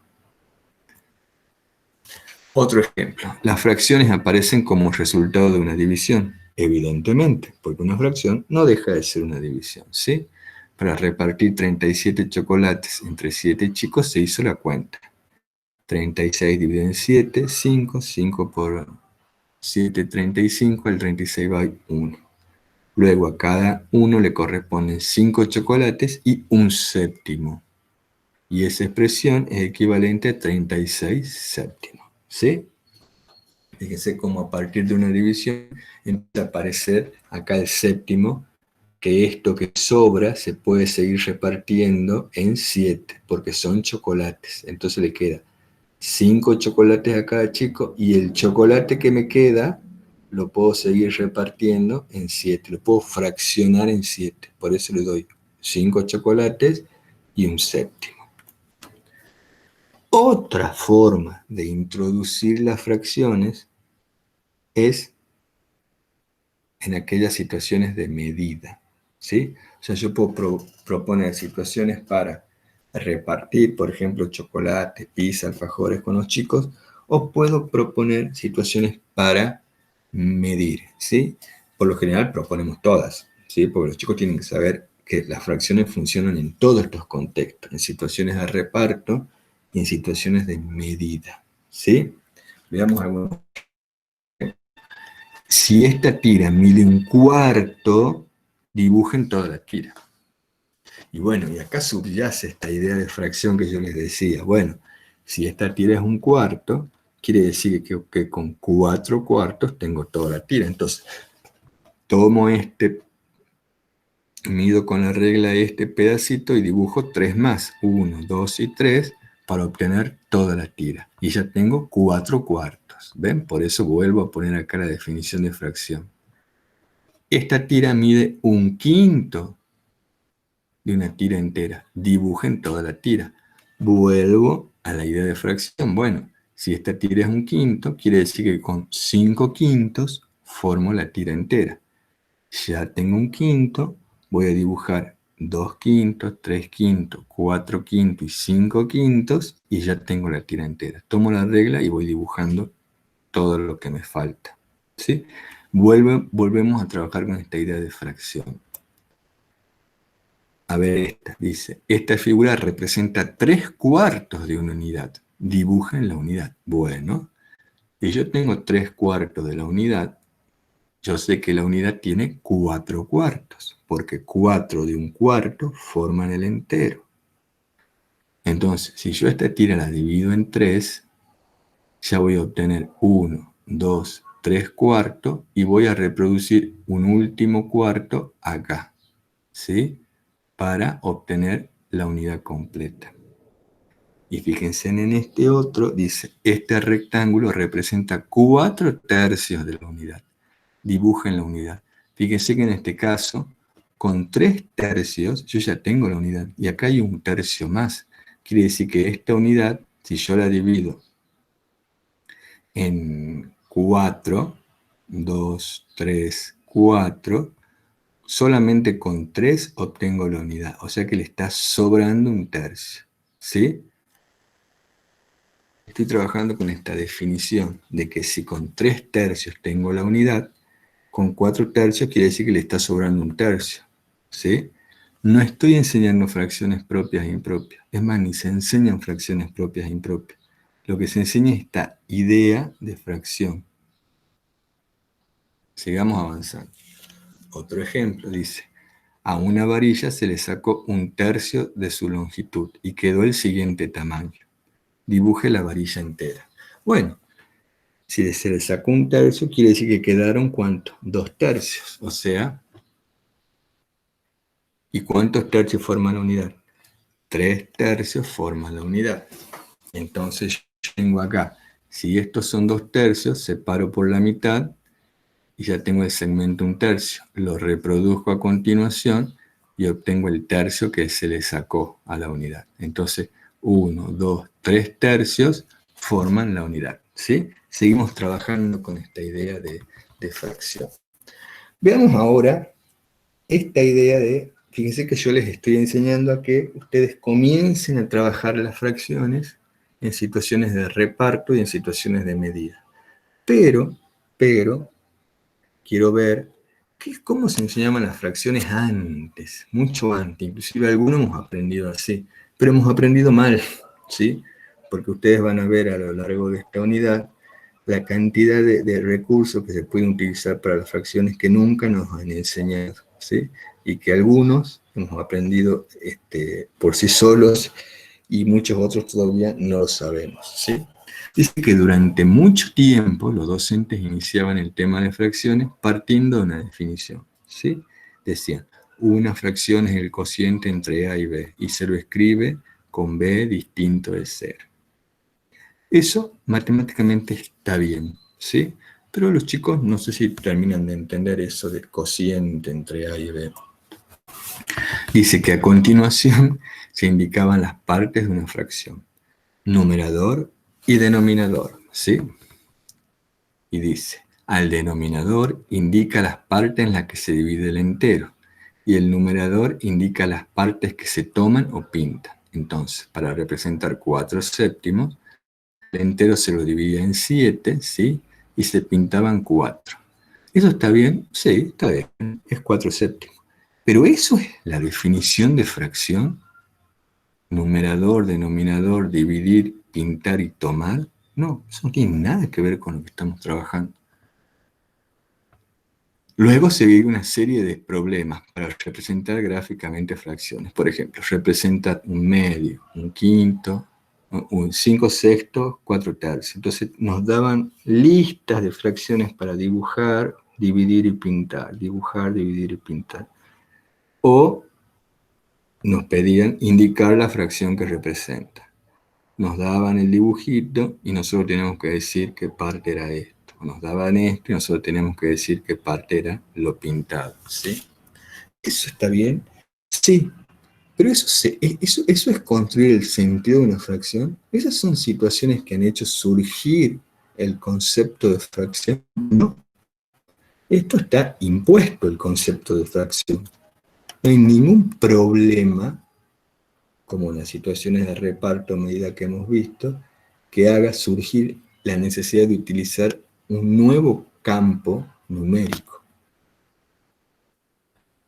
Otro ejemplo, las fracciones aparecen como resultado de una división, evidentemente, porque una fracción no deja de ser una división, ¿sí? Para repartir 37 chocolates entre 7 chicos se hizo la cuenta. 36 dividido en 7, 5, 5 por 7, 35, el 36 va 1. Luego a cada uno le corresponden 5 chocolates y un séptimo. Y esa expresión es equivalente a 36 séptimos, ¿sí? Fíjense cómo a partir de una división empieza a aparecer acá el séptimo, que esto que sobra se puede seguir repartiendo en 7, porque son chocolates. Entonces le queda 5 chocolates a cada chico y el chocolate que me queda lo puedo seguir repartiendo en 7, lo puedo fraccionar en 7. Por eso le doy 5 chocolates y un séptimo. Otra forma de introducir las fracciones es en aquellas situaciones de medida, ¿sí? O sea, yo puedo proponer situaciones para repartir, por ejemplo, chocolate, pizza, alfajores con los chicos, o puedo proponer situaciones para medir, ¿sí? Por lo general proponemos todas, ¿sí? Porque los chicos tienen que saber que las fracciones funcionan en todos estos contextos, en situaciones de reparto y en situaciones de medida, ¿sí? Veamos algunos. Si esta tira mide un cuarto, dibujen toda la tira. Y bueno, y acá subyace esta idea de fracción que yo les decía. Bueno, si esta tira es un cuarto, quiere decir que con 4 cuartos tengo toda la tira. Entonces, tomo mido con la regla este pedacito y dibujo 3 más. 1, 2 y 3 para obtener toda la tira. Y ya tengo 4 cuartos. ¿Ven? Por eso vuelvo a poner acá la definición de fracción. Esta tira mide un quinto de una tira entera. Dibujen toda la tira. Vuelvo a la idea de fracción. Bueno, si esta tira es un quinto, quiere decir que con 5 quintos formo la tira entera. Ya tengo un quinto, voy a dibujar 2 quintos, 3 quintos, 4 quintos y 5 quintos y ya tengo la tira entera. Tomo la regla y voy dibujando todo lo que me falta, ¿sí? Volvemos a trabajar con esta idea de fracción. A ver, esta dice, esta figura representa 3 cuartos de una unidad. Dibujen la unidad. Bueno, y yo tengo 3 cuartos de la unidad. Yo sé que la unidad tiene 4 cuartos, porque 4 de un cuarto forman el entero. Entonces, si yo esta tira la divido en 3, ya voy a obtener 1, 2, 3 cuartos y voy a reproducir un último cuarto acá, ¿sí? Para obtener la unidad completa. Y fíjense en este otro, dice, este rectángulo representa 4 tercios de la unidad. Dibujen la unidad. Fíjense que en este caso, con 3 tercios, yo ya tengo la unidad. Y acá hay un tercio más. Quiere decir que esta unidad, si yo la divido en 4, 2, 3, 4, solamente con 3 obtengo la unidad. O sea que le está sobrando un tercio. ¿Sí? Estoy trabajando con esta definición de que si con 3 tercios tengo la unidad, con 4 tercios quiere decir que le está sobrando un tercio. ¿Sí? No estoy enseñando fracciones propias e impropias. Es más, ni se enseñan fracciones propias e impropias. lo que se enseña es esta idea de fracción. Sigamos avanzando. Otro ejemplo dice, a una varilla se le sacó 1/3 de su longitud y quedó el siguiente tamaño. Dibuje la varilla entera. Bueno, si se le sacó 1/3, quiere decir que quedaron ¿cuánto? 2/3. O sea, ¿y cuántos tercios forman la unidad? 3/3 forman la unidad. Entonces yo tengo acá, si estos son 2/3, separo por la mitad y ya tengo el segmento 1/3. Lo reproduzco a continuación y obtengo el tercio que se le sacó a la unidad. Entonces, 1, 2, 3/3 forman la unidad. ¿Sí? Seguimos trabajando con esta idea de fracción. Veamos ahora esta idea de, fíjense que yo les estoy enseñando a que ustedes comiencen a trabajar las fracciones en situaciones de reparto y en situaciones de medida. Pero, quiero ver cómo se enseñaban las fracciones antes, mucho antes, inclusive algunos hemos aprendido así, pero hemos aprendido mal, ¿sí? Porque ustedes van a ver a lo largo de esta unidad la cantidad de recursos que se pueden utilizar para las fracciones que nunca nos han enseñado, ¿sí? Y que algunos hemos aprendido por sí solos y muchos otros todavía no lo sabemos, ¿sí? Dice que durante mucho tiempo los docentes iniciaban el tema de fracciones partiendo de una definición, ¿sí? Decían, una fracción es el cociente entre A y B y se lo escribe con B distinto de 0. Eso matemáticamente está bien, ¿sí? Pero los chicos no sé si terminan de entender eso del cociente entre A y B. Dice que a continuación se indicaban las partes de una fracción, numerador y denominador, ¿sí? Y dice, al denominador indica las partes en las que se divide el entero y el numerador indica las partes que se toman o pintan. Entonces, para representar 4/7, el entero se lo dividía en 7, ¿sí? Y se pintaban 4. ¿Eso está bien? Sí, está bien, es 4/7. Pero eso es la definición de fracción. Numerador, denominador, dividir, pintar y tomar. No, eso no tiene nada que ver con lo que estamos trabajando. Luego se vive una serie de problemas para representar gráficamente fracciones. Por ejemplo, representar un medio, un quinto, un 5/6, 4/3. Entonces nos daban listas de fracciones para dibujar, dividir y pintar. Dibujar, dividir y pintar. O nos pedían indicar la fracción que representa. Nos daban el dibujito y nosotros teníamos que decir qué parte era esto. Nos daban esto y nosotros teníamos que decir qué parte era lo pintado, ¿sí? ¿Eso está bien? Sí, pero eso es construir el sentido de una fracción. Esas son situaciones que han hecho surgir el concepto de fracción. No, esto está impuesto, el concepto de fracción. No hay ningún problema, como en las situaciones de reparto a medida que hemos visto, que haga surgir la necesidad de utilizar un nuevo campo numérico.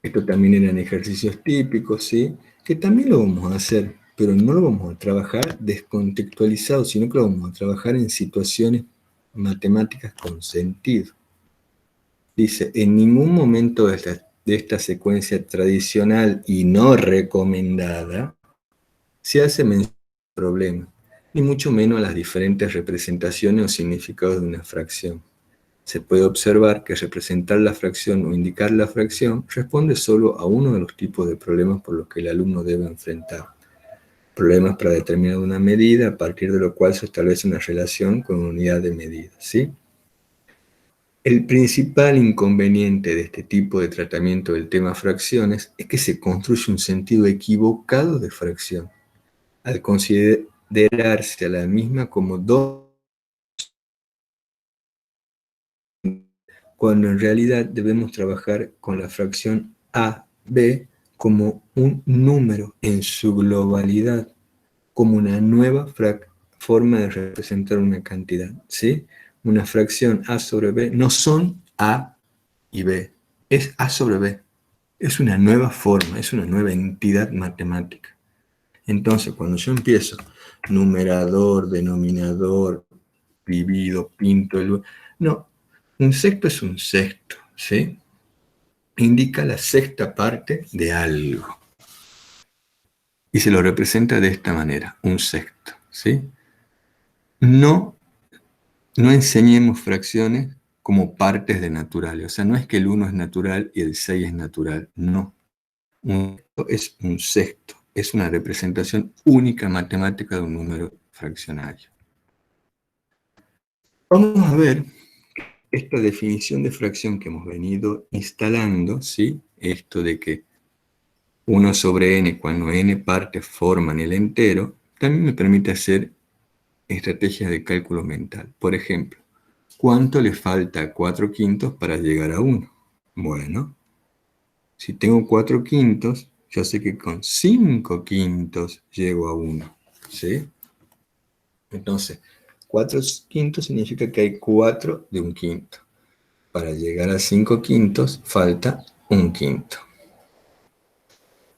Esto también eran ejercicios típicos, ¿sí? Que también lo vamos a hacer, pero no lo vamos a trabajar descontextualizado, sino que lo vamos a trabajar en situaciones matemáticas con sentido. Dice, en ningún momento de esta secuencia tradicional y no recomendada se hace mención al problema, ni mucho menos a las diferentes representaciones o significados de una fracción. Se puede observar que representar la fracción o indicar la fracción responde solo a uno de los tipos de problemas por los que el alumno debe enfrentar. Problemas para determinar una medida a partir de lo cual se establece una relación con una unidad de medida, ¿sí? El principal inconveniente de este tipo de tratamiento del tema fracciones es que se construye un sentido equivocado de fracción, al considerarse a la misma como dos, cuando en realidad debemos trabajar con la fracción a, b como un número en su globalidad, como una nueva forma de representar una cantidad, ¿sí? Una fracción a sobre b no son a y b, es a sobre b, es una nueva forma, es una nueva entidad matemática. Entonces, cuando yo empiezo numerador, denominador, divido, pinto, no, un sexto es un sexto, ¿sí? Indica la sexta parte de algo. Y se lo representa de esta manera, un sexto, ¿sí? No, no enseñemos fracciones como partes de naturales. O sea, no es que el 1 es natural y el 6 es natural, no. Un sexto es un sexto, es una representación única matemática de un número fraccionario. Vamos a ver esta definición de fracción que hemos venido instalando, ¿sí? Esto de que 1 sobre n, cuando n partes forman el entero, también me permite hacer estrategias de cálculo mental. Por ejemplo, ¿cuánto le falta a 4 quintos para llegar a 1? Bueno, si tengo 4 quintos, yo sé que con 5 quintos llego a 1, ¿sí? Entonces, 4 quintos significa que hay 4 de un quinto. Para llegar a 5 quintos falta un quinto.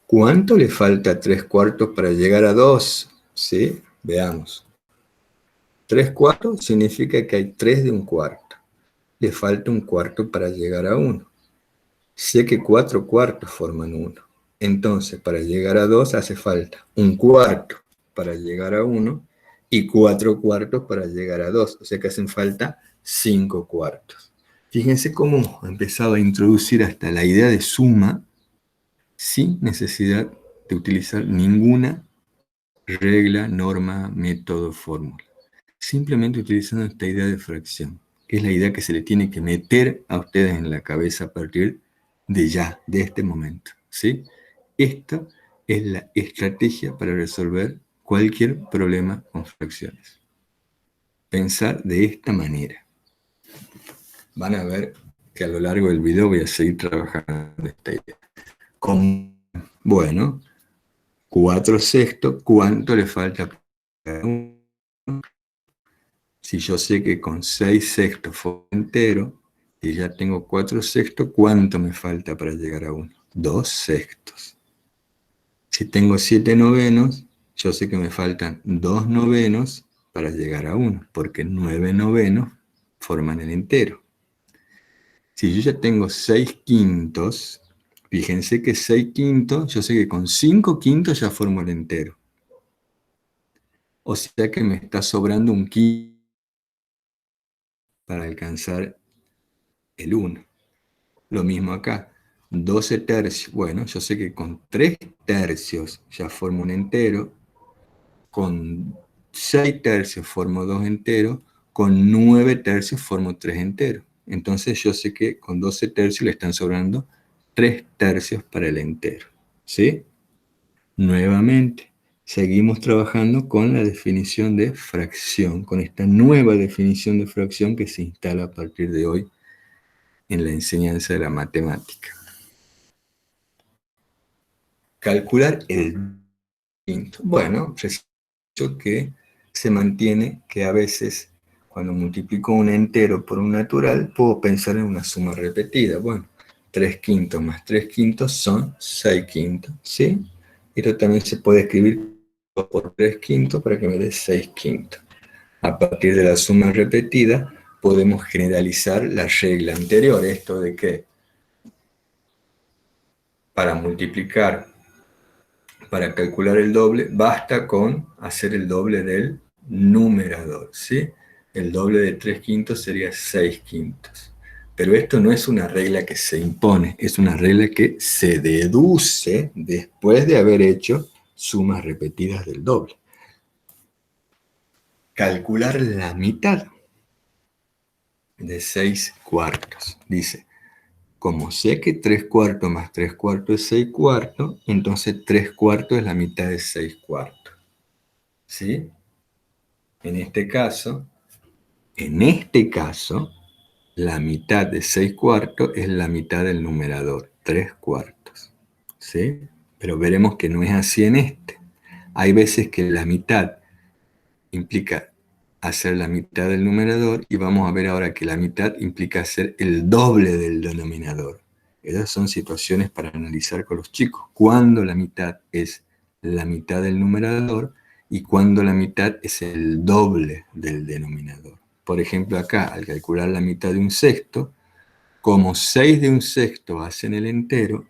¿Cuánto le falta a 3 cuartos para llegar a 2? ¿Sí? Veamos. 3 cuartos significa que hay 3 de un cuarto. Le falta un cuarto para llegar a 1. Sé que 4 cuartos forman 1. Entonces, para llegar a 2 hace falta un cuarto para llegar a 1 y 4 cuartos para llegar a 2. O sea que hacen falta 5 cuartos. Fíjense cómo he empezado a introducir hasta la idea de suma sin necesidad de utilizar ninguna regla, norma, método, fórmula. Simplemente utilizando esta idea de fracción, que es la idea que se le tiene que meter a ustedes en la cabeza a partir de ya, de este momento, ¿sí? Esta es la estrategia para resolver cualquier problema con fracciones. Pensar de esta manera. Van a ver que a lo largo del video voy a seguir trabajando esta idea. Bueno, 4 sextos, ¿cuánto le falta para 1? Si yo sé que con 6 sextos fue entero, y ya tengo 4 sextos, ¿cuánto me falta para llegar a 1? 2 sextos. Si tengo 7 novenos, yo sé que me faltan 2 novenos para llegar a 1, porque 9 novenos forman el entero. Si yo ya tengo 6 quintos, fíjense que 6 quintos, yo sé que con 5 quintos ya formo el entero. O sea que me está sobrando un quinto para alcanzar el 1. Lo mismo acá, 12 tercios. Bueno, yo sé que con 3 tercios ya formo un entero, con 6 tercios formo 2 enteros, con 9 tercios formo 3 enteros. Entonces yo sé que con 12 tercios le están sobrando 3 tercios para el entero. ¿Sí? Nuevamente, seguimos trabajando con la definición de fracción, con esta nueva definición de fracción que se instala a partir de hoy en la enseñanza de la matemática. Calcular el quinto. Bueno, resulta que se mantiene que a veces cuando multiplico un entero por un natural puedo pensar en una suma repetida. Bueno, 3 quintos más 3 quintos son 6 quintos, ¿sí? Esto también se puede escribir por 3 quintos para que me dé 6 quintos. A partir de la suma repetida podemos generalizar la regla anterior, esto de que para multiplicar, para calcular el doble, basta con hacer el doble del numerador, ¿sí? El doble de 3 quintos sería 6 quintos. Pero esto no es una regla que se impone, es una regla que se deduce después de haber hecho sumas repetidas del doble. Calcular la mitad de 6 cuartos. Dice, como sé que 3 cuartos más 3 cuartos es 6 cuartos, entonces 3 cuartos es la mitad de 6 cuartos. ¿Sí? En este caso, la mitad de 6 cuartos es la mitad del numerador, 3 cuartos. ¿Sí? Pero veremos que no es así en este. Hay veces que la mitad implica hacer la mitad del numerador y vamos a ver ahora que la mitad implica hacer el doble del denominador. Esas son situaciones para analizar con los chicos. ¿Cuándo la mitad es la mitad del numerador y cuando la mitad es el doble del denominador. Por ejemplo, acá, al calcular la mitad de un sexto, como 6 de un sexto hacen el entero,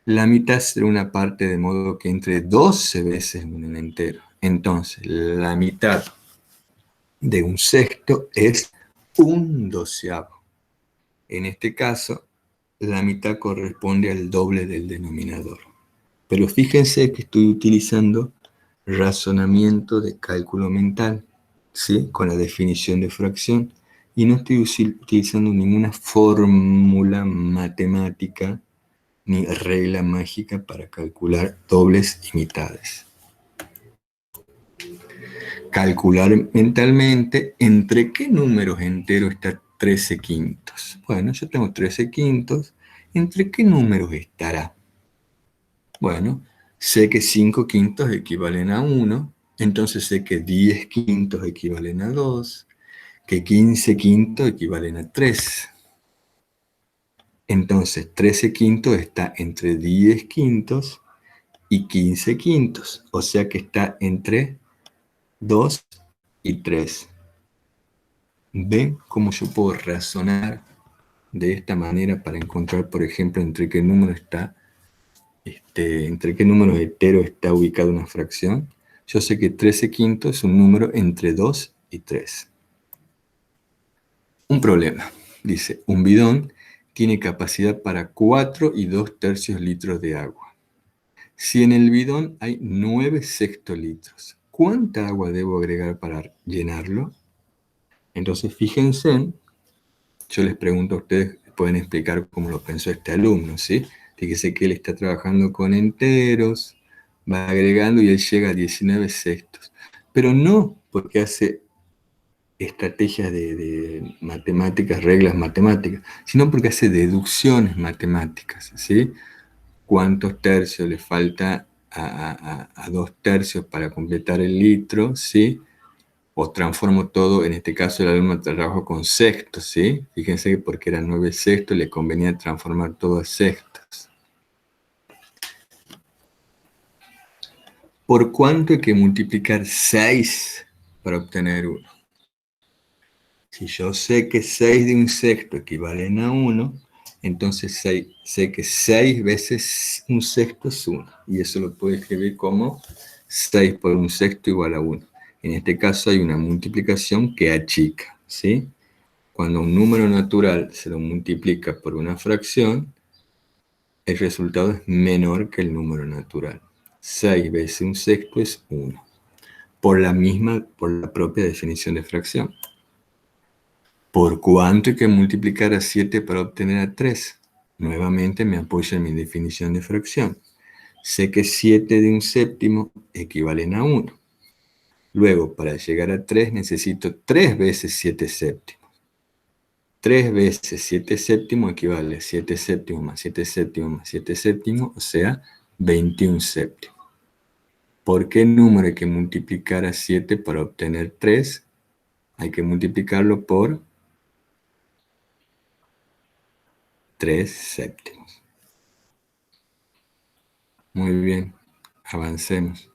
la mitad será una parte de modo que entre 12 veces un entero. Entonces, la mitad de un sexto es un doceavo. En este caso, la mitad corresponde al doble del denominador. Pero fíjense que estoy utilizando razonamiento de cálculo mental, ¿sí? Con la definición de fracción, y no estoy utilizando ninguna fórmula matemática ni regla mágica para calcular dobles y mitades. Calcular mentalmente entre qué números enteros está 13 quintos. Bueno, yo tengo 13 quintos. ¿Entre qué números estará? Bueno, sé que 5 quintos equivalen a 1, entonces sé que 10 quintos equivalen a 2, que 15 quintos equivalen a 3. Entonces, 13 quintos está entre 10 quintos y 15 quintos, o sea que está entre 2 y 3. ¿Ven cómo yo puedo razonar de esta manera para encontrar, por ejemplo, entre qué número está, entre qué número entero está ubicada una fracción? Yo sé que 13 quintos es un número entre 2 y 3. Un problema. Dice, un bidón tiene capacidad para 4 y 2 tercios litros de agua. Si en el bidón hay 9 sextolitros, ¿cuánta agua debo agregar para llenarlo? Entonces, fíjense, yo les pregunto a ustedes, pueden explicar cómo lo pensó este alumno, ¿sí? Fíjense que él está trabajando con enteros, va agregando y él llega a 19 sextos. Pero no porque hace estrategias de matemáticas, reglas matemáticas, sino porque hace deducciones matemáticas, ¿sí? ¿Cuántos tercios le falta a 2 tercios para completar el litro, ¿sí? O transformo todo, en este caso el alumno trabaja con sextos, ¿sí? Fíjense que porque eran 9 sextos le convenía transformar todo a sextos. ¿Por cuánto hay que multiplicar 6 para obtener 1? Si yo sé que 6 de un sexto equivalen a 1, entonces sé que 6 veces un sexto es 1. Y eso lo puedo escribir como 6 por un sexto igual a 1. En este caso hay una multiplicación que achica, ¿sí? Cuando un número natural se lo multiplica por una fracción, el resultado es menor que el número natural. 6 veces un sexto es 1. Por la propia definición de fracción. ¿Por cuánto hay que multiplicar a 7 para obtener a 3? Nuevamente me apoyo en mi definición de fracción. Sé que 7 de un séptimo equivalen a 1. Luego, para llegar a 3 necesito 3 veces 7 séptimos. 3 veces 7 séptimos equivale a 7 séptimos más 7 séptimos más 7 séptimos, o sea, 21 séptimos. ¿Por qué número hay que multiplicar a 7 para obtener 3? Hay que multiplicarlo por 3 séptimos. Muy bien, avancemos.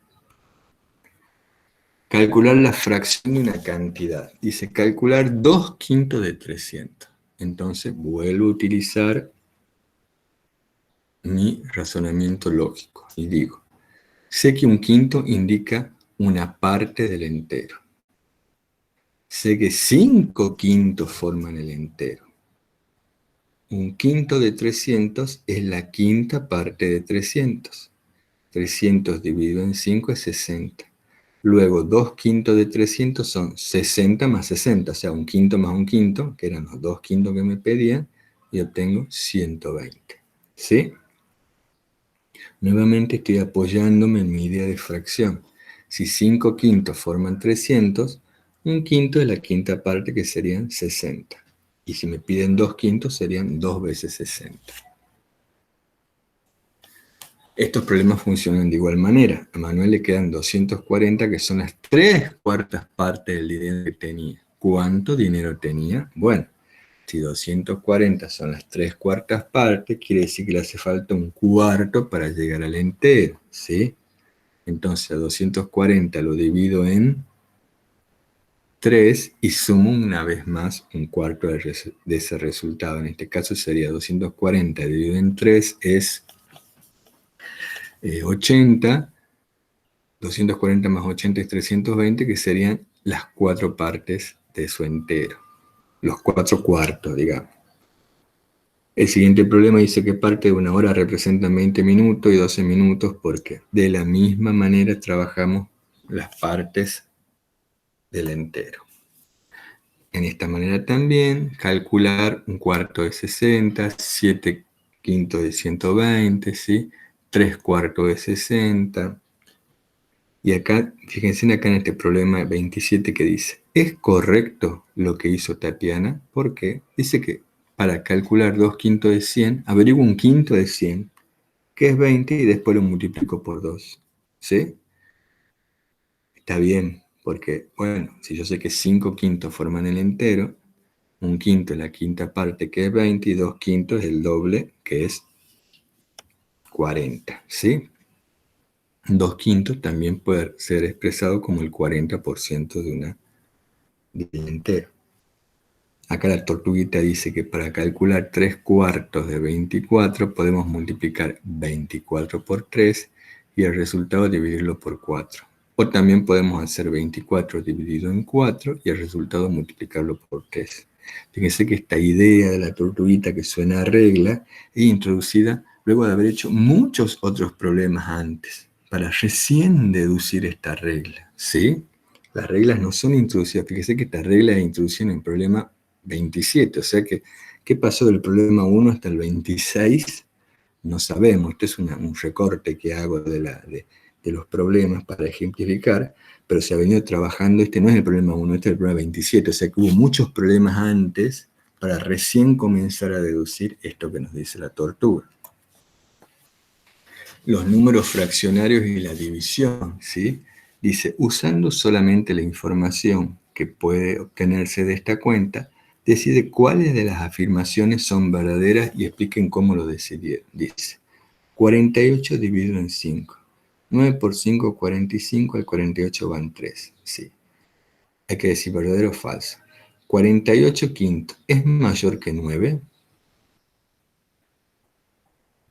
Calcular la fracción de una cantidad. Dice calcular 2 quintos de 300. Entonces vuelvo a utilizar mi razonamiento lógico y digo, sé que un quinto indica una parte del entero. Sé que 5 quintos forman el entero. Un quinto de 300 es la quinta parte de 300. 300 dividido en 5 es 60. Luego, 2 quintos de 300 son 60 más 60, o sea, un quinto más un quinto, que eran los 2 quintos que me pedían, y obtengo 120. ¿Sí? Nuevamente estoy apoyándome en mi idea de fracción. Si 5 quintos forman 300, un quinto es la quinta parte, que serían 60. Y si me piden 2 quintos, serían 2 veces 60. Estos problemas funcionan de igual manera. A Manuel le quedan 240, que son las 3/4 partes del dinero que tenía. ¿Cuánto dinero tenía? Bueno, si 240 son las 3/4 partes, quiere decir que le hace falta un cuarto para llegar al entero, ¿sí? Entonces a 240 lo divido en 3 y sumo una vez más un cuarto de ese resultado. En este caso sería 240 dividido en 3 es 80. 240 más 80 es 320, que serían las 4 partes de su entero. Los 4 cuartos, digamos. El siguiente problema dice que parte de una hora representan 20 minutos y 12 minutos porque de la misma manera trabajamos las partes del entero. En esta manera también calcular un cuarto de 60, 7 quintos de 120, ¿sí? 3 cuartos de 60. Y acá, fíjense acá en este problema 27 que dice, ¿es correcto lo que hizo Tatiana? Porque dice que para calcular 2 quintos de 100, averiguo un quinto de 100, que es 20, y después lo multiplico por 2. ¿Sí? Está bien, porque, bueno, si yo sé que 5 quintos forman el entero, un quinto es la quinta parte, que es 20, y 2 quintos es el doble, que es 40. ¿Sí? 2 quintos también puede ser expresado como el 40% del entero. Acá la tortuguita dice que para calcular 3 cuartos de 24 podemos multiplicar 24 por 3 y el resultado dividirlo por 4. O también podemos hacer 24 dividido en 4 y el resultado multiplicarlo por 3. Fíjense que esta idea de la tortuguita que suena a regla es introducida luego de haber hecho muchos otros problemas antes para recién deducir esta regla. ¿Sí? Las reglas no son introducidas. Fíjense que esta regla es introducida en el problema 27, o sea que, ¿qué pasó del problema 1 hasta el 26? No sabemos, este es un recorte que hago de los problemas para ejemplificar, pero se ha venido trabajando, este no es el problema 1, este es el problema 27, o sea que hubo muchos problemas antes para recién comenzar a deducir esto que nos dice la tortuga. Los números fraccionarios y la división, ¿sí? Dice, usando solamente la información que puede obtenerse de esta cuenta, decide cuáles de las afirmaciones son verdaderas y expliquen cómo lo decidieron. Dice, 48 dividido en 5. 9 por 5, 45, al 48 van 3. Sí, hay que decir verdadero o falso. 48 quintos, ¿es mayor que 9?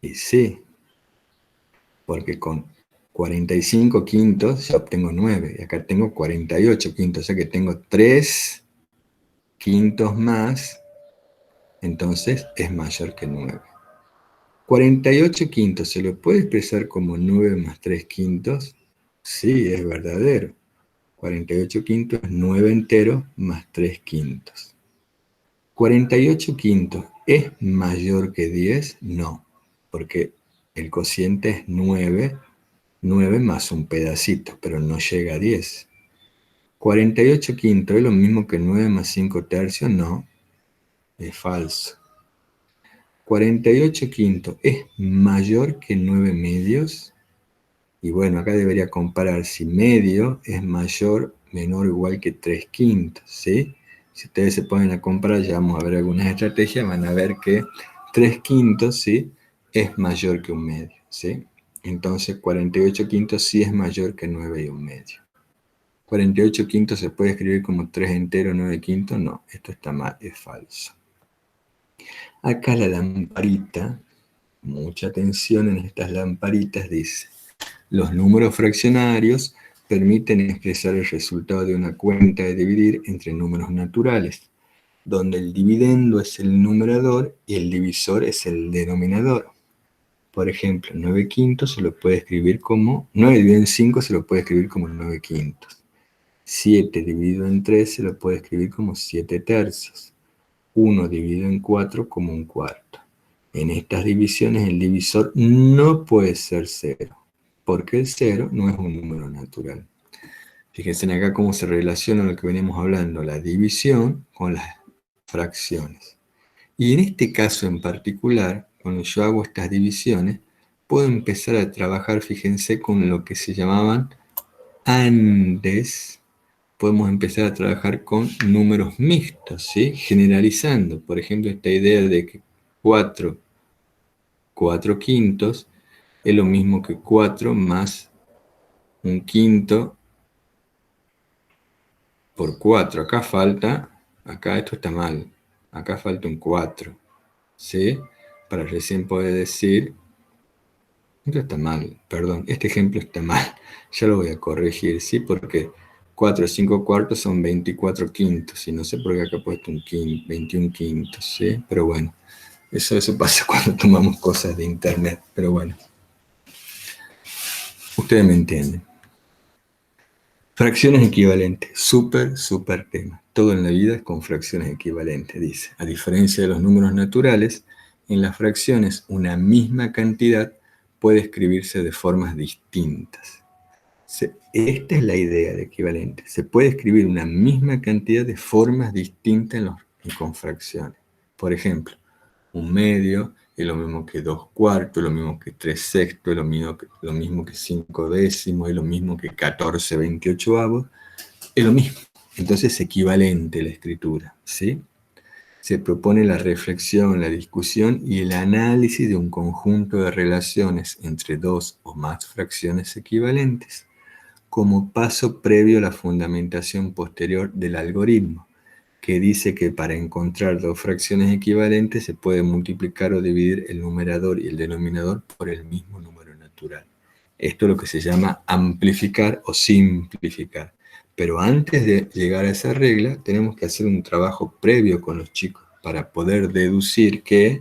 Y sí, porque con 45 quintos ya obtengo 9, y acá tengo 48 quintos, o sea que tengo 3 quintos más, entonces es mayor que 9. 48 quintos, ¿se lo puede expresar como 9 más 3 quintos? Sí, es verdadero. 48 quintos es 9 enteros más 3 quintos. 48 quintos, ¿es mayor que 10? No, porque el cociente es 9, 9 más un pedacito, pero no llega a 10. 48 quintos, ¿es lo mismo que 9 más 5 tercios? No, es falso. 48 quintos, ¿es mayor que 9 medios? Y bueno, acá debería comparar si medio es mayor, menor o igual que 3 quintos, ¿sí? Si ustedes se ponen a comparar, ya vamos a ver algunas estrategias, van a ver que 3 quintos, ¿sí? Es mayor que un medio, ¿sí? Entonces 48 quintos sí es mayor que 9 y un medio. 48 quintos se puede escribir como 3 enteros, 9 quintos, no, esto está mal, es falso. Acá la lamparita, mucha atención en estas lamparitas, dice, los números fraccionarios permiten expresar el resultado de una cuenta de dividir entre números naturales, donde el dividendo es el numerador y el divisor es el denominador. Por ejemplo, 9 quintos se lo puede escribir como, 9 dividido en 5 se lo puede escribir como 9 quintos. 7 dividido en 3 se lo puede escribir como 7 tercios. 1 dividido en 4 como un cuarto. En estas divisiones el divisor no puede ser 0, porque el 0 no es un número natural. Fíjense acá cómo se relaciona lo que venimos hablando, la división con las fracciones. Y en este caso en particular, cuando yo hago estas divisiones, puedo empezar a trabajar, fíjense, con lo que se llamaban antes, podemos empezar a trabajar con números mixtos, ¿sí? Generalizando. Por ejemplo, esta idea de que 4 quintos es lo mismo que 4 más un quinto por 4. Acá falta, acá esto está mal, acá falta un 4, ¿sí? Para recién poder decir, esto está mal, perdón, este ejemplo está mal, ya lo voy a corregir, ¿sí? Porque 4 o 5 cuartos son 24 quintos, y no sé por qué acá he puesto un quinto, 21 quintos, ¿sí? Pero bueno, eso pasa cuando tomamos cosas de internet, pero bueno, ustedes me entienden. Fracciones equivalentes, súper tema. Todo en la vida es con fracciones equivalentes, dice. A diferencia de los números naturales, en las fracciones una misma cantidad puede escribirse de formas distintas. Esta es la idea de equivalente. Se puede escribir una misma cantidad de formas distintas con fracciones. Por ejemplo, un medio es lo mismo que 2 cuartos, lo mismo que 3 sextos, lo mismo que 5 décimos, es lo mismo que 14/28, es lo mismo. Entonces es equivalente la escritura, ¿sí? Se propone la reflexión, la discusión y el análisis de un conjunto de relaciones entre dos o más fracciones equivalentes como paso previo a la fundamentación posterior del algoritmo, que dice que para encontrar dos fracciones equivalentes se puede multiplicar o dividir el numerador y el denominador por el mismo número natural. Esto es lo que se llama amplificar o simplificar. Pero antes de llegar a esa regla, tenemos que hacer un trabajo previo con los chicos para poder deducir que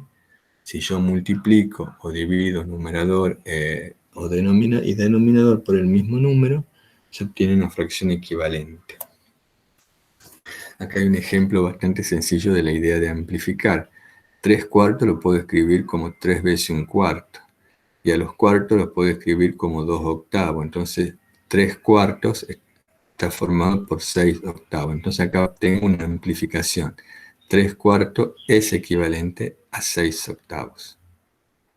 si yo multiplico o divido numerador y denominador por el mismo número, se obtiene una fracción equivalente. Acá hay un ejemplo bastante sencillo de la idea de amplificar. 3 cuartos lo puedo escribir como 3 veces un cuarto. Y a los cuartos lo puedo escribir como 2 octavos. Entonces, 3 cuartos está formado por 6 octavos. Entonces acá tengo una amplificación. 3 cuartos es equivalente a 6 octavos.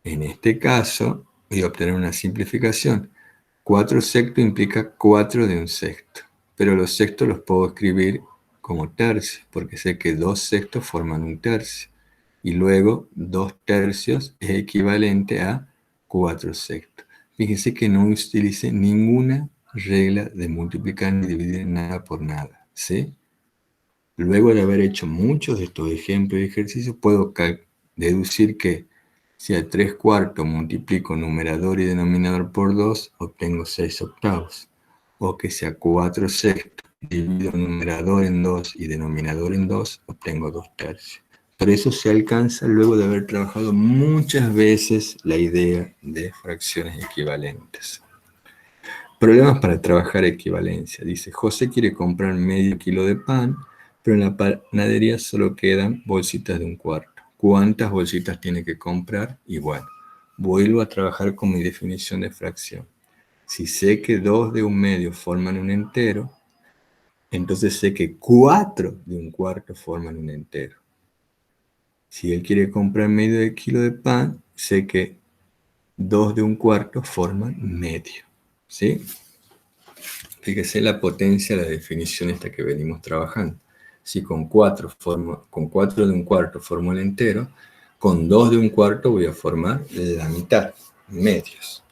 En este caso, voy a obtener una simplificación. 4 sextos implica 4 de un sexto, pero los sextos los puedo escribir como tercios, porque sé que 2 sextos forman un tercio, y luego 2 tercios es equivalente a 4 sextos. Fíjense que no utilicé ninguna regla de multiplicar ni dividir nada por nada, ¿sí? Luego de haber hecho muchos de estos ejemplos y ejercicios, puedo deducir que si a 3 cuartos multiplico numerador y denominador por 2, obtengo 6 octavos. O que si a 4 sextos divido numerador en 2 y denominador en 2, obtengo 2 tercios. Pero eso se alcanza luego de haber trabajado muchas veces la idea de fracciones equivalentes. Problemas para trabajar equivalencia. Dice, José quiere comprar medio kilo de pan, pero en la panadería solo quedan bolsitas de un cuarto. ¿Cuántas bolsitas tiene que comprar? Y bueno, vuelvo a trabajar con mi definición de fracción. Si sé que 2 de un medio forman un entero, entonces sé que 4 de un cuarto forman un entero. Si él quiere comprar medio kilo de pan, sé que 2 de un cuarto forman medio. ¿Sí? Fíjese la potencia de la definición esta que venimos trabajando. Si con 4 de un cuarto formo el entero, con 2 de un cuarto voy a formar la mitad, medios.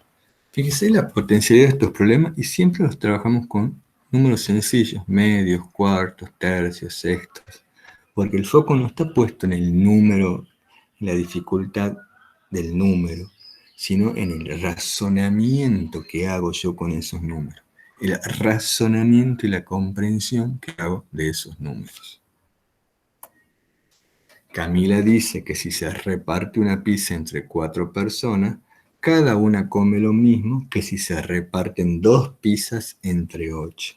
Fíjese la potencialidad de estos problemas y siempre los trabajamos con números sencillos, medios, cuartos, tercios, sextos, porque el foco no está puesto en el número, en la dificultad del número, sino en el razonamiento que hago yo con esos números, el razonamiento y la comprensión que hago de esos números. Camila dice que si se reparte una pizza entre 4 personas, cada una come lo mismo que si se reparten 2 pizzas entre 8.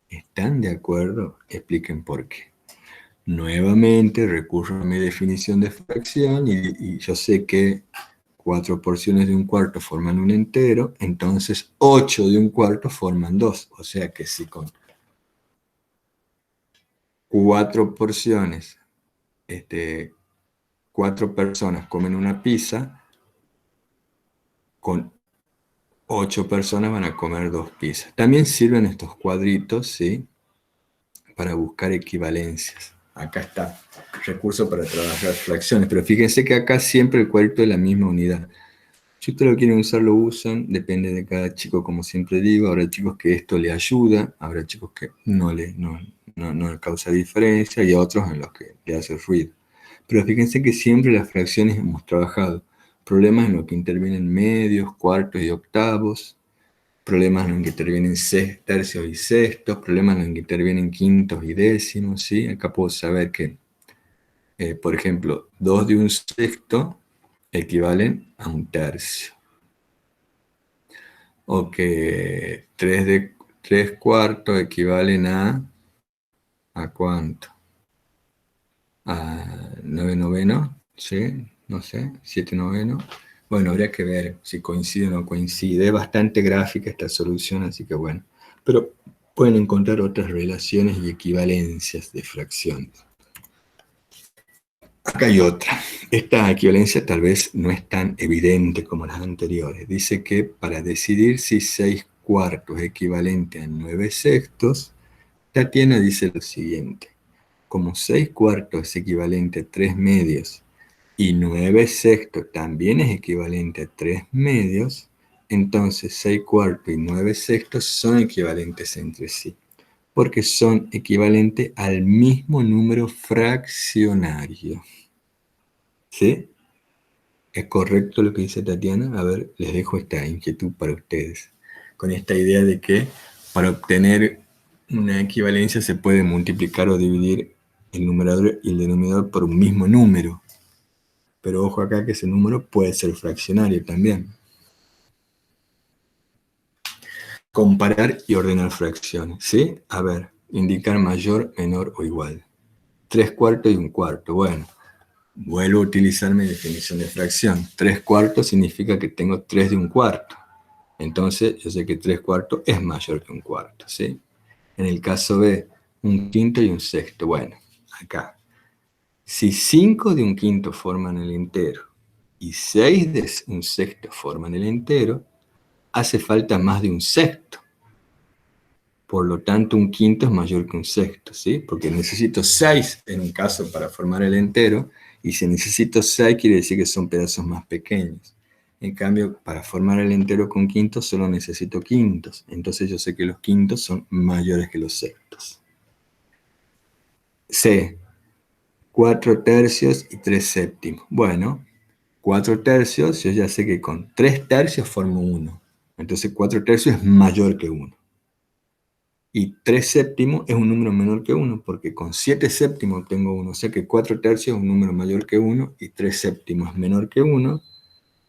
¿Están de acuerdo? Expliquen por qué. Nuevamente recurro a mi definición de fracción y yo sé que 4 porciones de un cuarto forman un entero, entonces 8 de un cuarto forman 2. O sea que si con 4 porciones, 4 personas comen una pizza, con 8 personas van a comer 2 pizzas. También sirven estos cuadritos, ¿sí? Para buscar equivalencias. Acá está, recurso para trabajar fracciones, pero fíjense que acá siempre el cuadrito es la misma unidad. Si ustedes lo quieren usar, lo usan, depende de cada chico, como siempre digo. Habrá chicos que esto le ayuda, habrá chicos que no le causa diferencia y a otros en los que le hace ruido. Pero fíjense que siempre las fracciones hemos trabajado problemas en los que intervienen medios, cuartos y octavos, problemas en los que intervienen tercios y sextos, problemas en los que intervienen quintos y décimos, ¿sí? Acá puedo saber que, por ejemplo, 2 de un sexto equivalen a un tercio. O que 3 cuartos equivalen ¿a cuánto? A 9 novenos, ¿sí? No sé, 7 novenos. Bueno, habría que ver si coincide o no coincide. Es bastante gráfica esta solución, así que bueno. Pero pueden encontrar otras relaciones y equivalencias de fracciones. Acá hay otra. Esta equivalencia tal vez no es tan evidente como las anteriores. Dice que para decidir si 6 cuartos es equivalente a 9 sextos, Tatiana dice lo siguiente: como 6 cuartos es equivalente a 3 medios y 9 sextos también es equivalente a 3 medios, entonces 6 cuartos y 9 sextos son equivalentes entre sí, porque son equivalentes al mismo número fraccionario. ¿Sí? ¿Es correcto lo que dice Tatiana? A ver, les dejo esta inquietud para ustedes, con esta idea de que para obtener una equivalencia se puede multiplicar o dividir el numerador y el denominador por un mismo número. Pero ojo acá que ese número puede ser fraccionario también. Comparar y ordenar fracciones, ¿sí? A ver, indicar mayor, menor o igual. 3 cuartos y un cuarto. Bueno, vuelvo a utilizar mi definición de fracción. 3 cuartos significa que tengo 3 de un cuarto. Entonces, yo sé que 3 cuartos es mayor que un cuarto, ¿sí? En el caso B, un quinto y un sexto. Bueno, acá. Si 5 de un quinto forman el entero y 6 de un sexto forman el entero, hace falta más de un sexto. Por lo tanto, un quinto es mayor que un sexto, ¿sí? Porque necesito 6 en un caso para formar el entero, y si necesito 6 quiere decir que son pedazos más pequeños. En cambio, para formar el entero con quintos solo necesito quintos. Entonces yo sé que los quintos son mayores que los sextos. C, 4 tercios y 3 séptimos. Bueno, 4 tercios, yo ya sé que con 3 tercios formo 1. Entonces 4 tercios es mayor que 1. Y 3 séptimos es un número menor que 1, porque con 7 séptimos tengo 1. O sea que 4 tercios es un número mayor que 1 y 3 séptimos es menor que 1.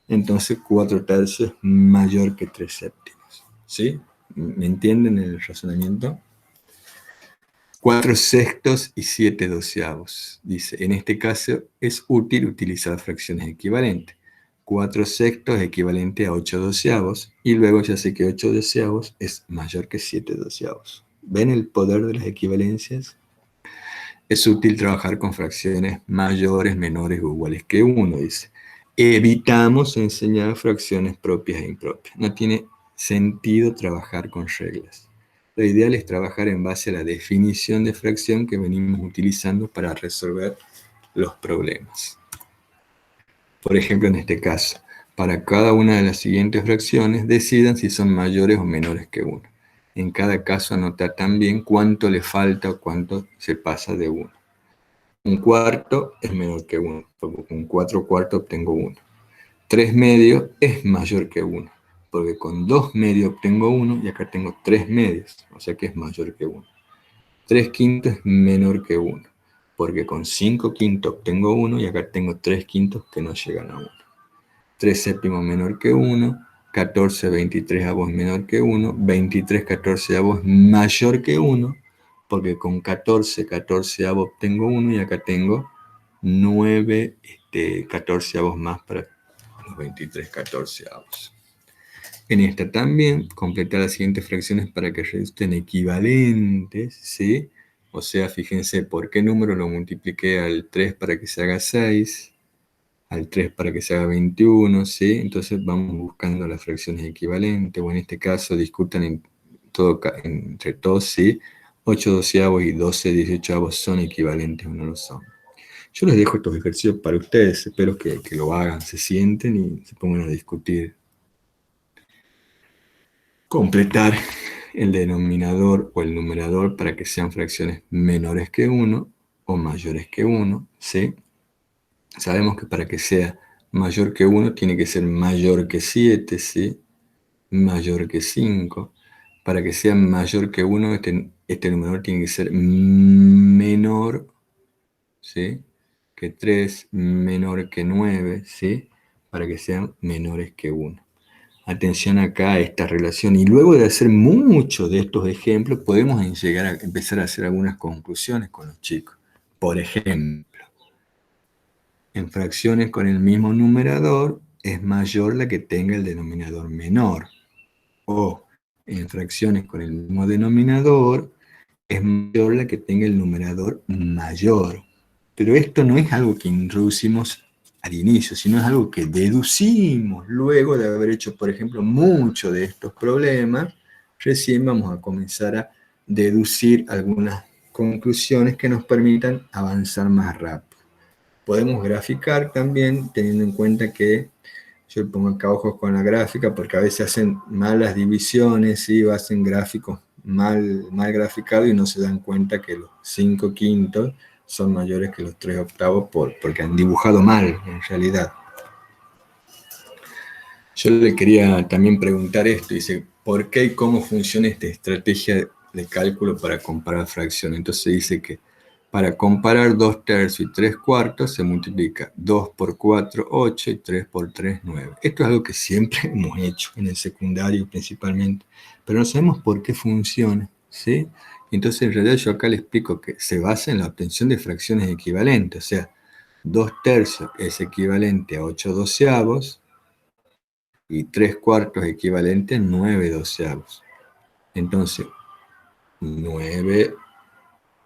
Entonces 4 tercios es mayor que 3 séptimos. ¿Sí? ¿Me entienden el razonamiento? 4 sextos y 7 doceavos. Dice, en este caso es útil utilizar fracciones equivalentes. 4 sextos es equivalente a 8 doceavos, y luego ya sé que 8 doceavos es mayor que 7 doceavos. ¿Ven el poder de las equivalencias? Es útil trabajar con fracciones mayores, menores o iguales que 1, dice. Evitamos enseñar fracciones propias e impropias. No tiene sentido trabajar con reglas. Lo ideal es trabajar en base a la definición de fracción que venimos utilizando para resolver los problemas. Por ejemplo, en este caso, para cada una de las siguientes fracciones, decidan si son mayores o menores que 1. En cada caso, anotar también cuánto le falta o cuánto se pasa de 1. Un cuarto es menor que 1, porque con 4 cuartos obtengo 1. 3 medios es mayor que 1, porque con 2 medios obtengo 1 y acá tengo 3 medios, o sea que es mayor que 1. 3 quintos es menor que 1, porque con 5 quintos obtengo 1 y acá tengo 3 quintos que no llegan a 1. 3 séptimos menor que 1, 14 23 avos menor que 1, 23 14 avos mayor que 1, porque con 14 14 avos obtengo 1 y acá tengo 9 14 avos más para los 23 14 avos. En esta también, completar las siguientes fracciones para que resulten equivalentes, ¿sí? O sea, fíjense por qué número lo multipliqué al 3 para que se haga 6, al 3 para que se haga 21, ¿sí? Entonces vamos buscando las fracciones equivalentes, o en este caso discutan entre todos si 8 doceavos y 12 18avos son equivalentes o no lo son. Yo les dejo estos ejercicios para ustedes, espero que lo hagan, se sienten y se pongan a discutir. Completar el denominador o el numerador para que sean fracciones menores que 1 o mayores que 1, ¿sí? Sabemos que para que sea mayor que 1 tiene que ser mayor que 7, ¿sí? Mayor que 5. Para que sea mayor que 1, este numerador tiene que ser menor, ¿sí? Que 3, menor que 9, ¿sí? Para que sean menores que 1. Atención acá a esta relación. Y luego de hacer muchos de estos ejemplos, podemos llegar a empezar a hacer algunas conclusiones con los chicos. Por ejemplo, en fracciones con el mismo numerador es mayor la que tenga el denominador menor. O en fracciones con el mismo denominador es mayor la que tenga el numerador mayor. Pero esto no es algo que introducimos al inicio, sino es algo que deducimos luego de haber hecho, por ejemplo, muchos de estos problemas. Recién vamos a comenzar a deducir algunas conclusiones que nos permitan avanzar más rápido. Podemos graficar también, teniendo en cuenta que yo pongo acá ojos con la gráfica, porque a veces hacen malas divisiones, ¿sí? O hacen gráficos mal graficados y no se dan cuenta que los 5 quintos son mayores que los 3 octavos porque han dibujado mal, en realidad. Yo le quería también preguntar esto, dice, ¿por qué y cómo funciona esta estrategia de cálculo para comparar fracciones? Entonces dice que para comparar 2 tercios y 3 cuartos se multiplica 2 por 4, 8 y 3 por 3, 9. Esto es algo que siempre hemos hecho en el secundario principalmente, pero no sabemos por qué funciona, ¿sí? Entonces en realidad yo acá le explico que se basa en la obtención de fracciones equivalentes, o sea, 2 tercios es equivalente a 8 doceavos, y 3 cuartos equivalente a 9 doceavos. Entonces, 9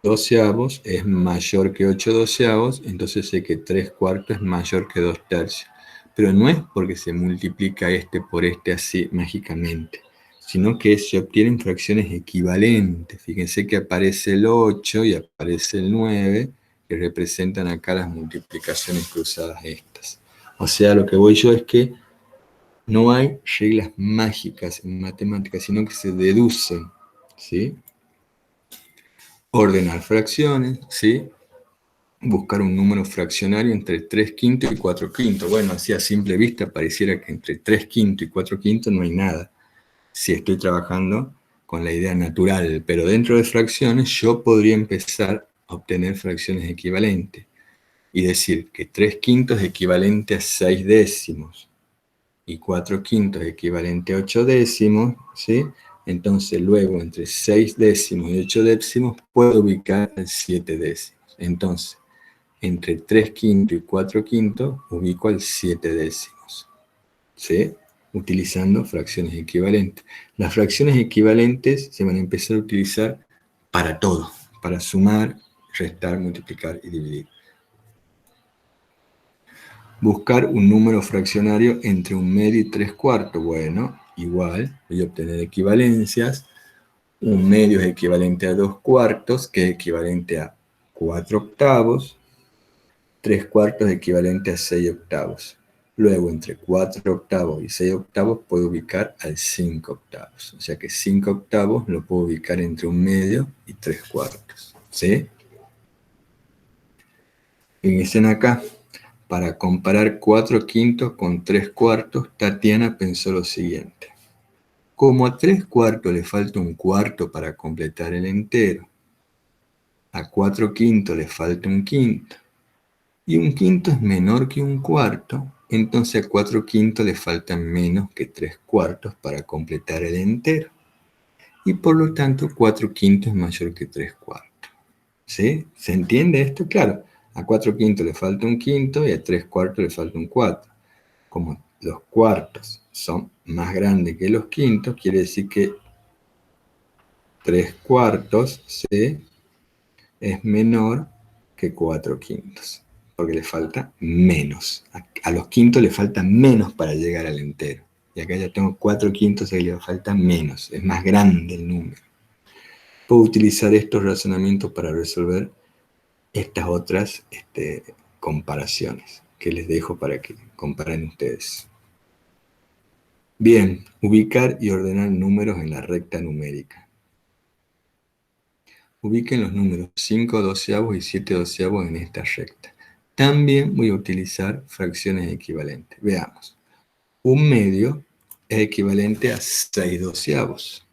doceavos es mayor que 8 doceavos, entonces sé que 3 cuartos es mayor que 2 tercios. Pero no es porque se multiplica este por este así mágicamente, sino que se obtienen fracciones equivalentes. Fíjense que aparece el 8 y aparece el 9, que representan acá las multiplicaciones cruzadas estas. O sea, lo que voy yo es que no hay reglas mágicas en matemáticas, sino que se deducen, ¿sí? Ordenar fracciones, ¿sí? Buscar un número fraccionario entre 3 quintos y 4 quintos. Bueno, así a simple vista pareciera que entre 3 quintos y 4 quintos no hay nada, si estoy trabajando con la idea natural, pero dentro de fracciones yo podría empezar a obtener fracciones equivalentes y decir que 3 quintos es equivalente a 6 décimos, y 4 quintos equivalente a 8 décimos, ¿sí? Entonces luego entre 6 décimos y 8 décimos puedo ubicar el 7 décimos. Entonces, entre 3 quintos y 4 quintos ubico al 7 décimos, ¿sí? Utilizando fracciones equivalentes. Las fracciones equivalentes se van a empezar a utilizar para todo, para sumar, restar, multiplicar y dividir. Buscar un número fraccionario entre un medio y 3 cuartos. Bueno, igual, voy a obtener equivalencias. Un medio es equivalente a 2 cuartos, que es equivalente a 4 octavos. 3 cuartos es equivalente a 6 octavos. Luego, entre 4 octavos y 6 octavos, puedo ubicar al 5 octavos. O sea que 5 octavos lo puedo ubicar entre un medio y 3 cuartos. ¿Sí? Fíjense acá. Para comparar 4 quintos con 3 cuartos, Tatiana pensó lo siguiente. Como a 3 cuartos le falta un cuarto para completar el entero, a 4 quintos le falta un quinto, y un quinto es menor que un cuarto, entonces a 4 quintos le faltan menos que 3 cuartos para completar el entero. Y por lo tanto 4 quintos es mayor que 3 cuartos. ¿Sí? ¿Se entiende esto? Claro, a 4 quintos le falta un quinto y a 3 cuartos le falta un cuarto. Como los cuartos son más grandes que los quintos, quiere decir que 3 cuartos, ¿sí?, es menor que 4 quintos, porque le falta menos. A los quintos le falta menos para llegar al entero. Y acá ya tengo 4 quintos y le falta menos, es más grande el número. Puedo utilizar estos razonamientos para resolver estas otras comparaciones que les dejo para que comparen ustedes. Bien, ubicar y ordenar números en la recta numérica. Ubiquen los números 5 doceavos y 7 doceavos en esta recta. También voy a utilizar fracciones equivalentes. Veamos. Un medio es equivalente a 6 doceavos.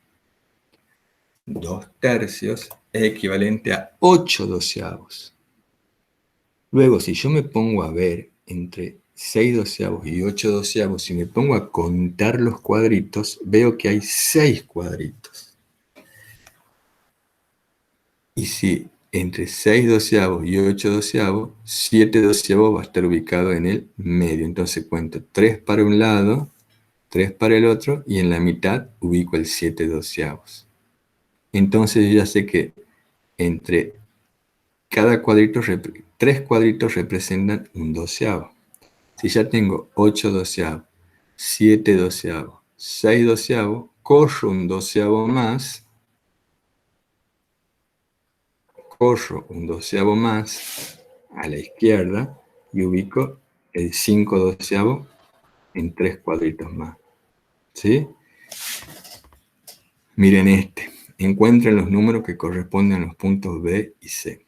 2 tercios es equivalente a 8 doceavos. Luego, si yo me pongo a ver entre 6 doceavos y 8 doceavos, si me pongo a contar los cuadritos, veo que hay 6 cuadritos. Y si entre 6 doceavos y 8 doceavos, 7 doceavos va a estar ubicado en el medio. Entonces cuento 3 para un lado, 3 para el otro, y en la mitad ubico el 7 doceavos. Entonces yo ya sé que entre cada cuadrito, 3 cuadritos representan un doceavo. Si ya tengo 8 doceavos, 7 doceavos, 6 doceavos, corro un doceavo más, a la izquierda y ubico el 5 doceavo en 3 cuadritos más. ¿Sí? Miren este. Encuentren los números que corresponden a los puntos B y C.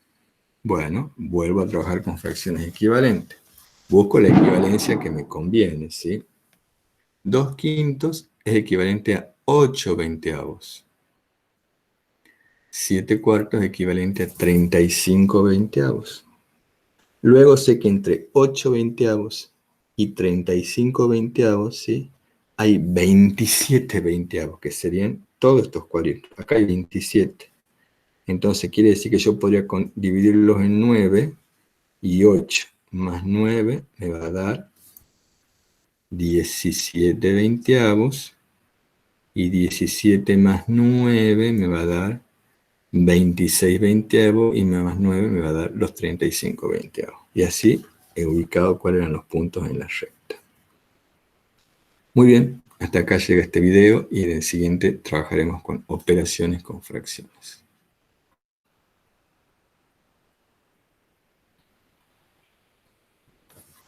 Bueno, vuelvo a trabajar con fracciones equivalentes. Busco la equivalencia que me conviene, ¿sí? 2 quintos es equivalente a 8 veinteavos. 7 cuartos es equivalente a 35 veinteavos. Luego sé que entre 8 veinteavos y 35 veinteavos, ¿sí?, hay 27 veinteavos, que serían todos estos cuadritos. Acá hay 27. Entonces quiere decir que yo podría dividirlos en 9 y 8 más 9 me va a dar 17 veinteavos, y 17 más 9 me va a dar 26 veinteavos, y más 9 me va a dar los 35 veinteavos. Y así he ubicado cuáles eran los puntos en la recta. Muy bien, hasta acá llega este video y en el siguiente trabajaremos con operaciones con fracciones.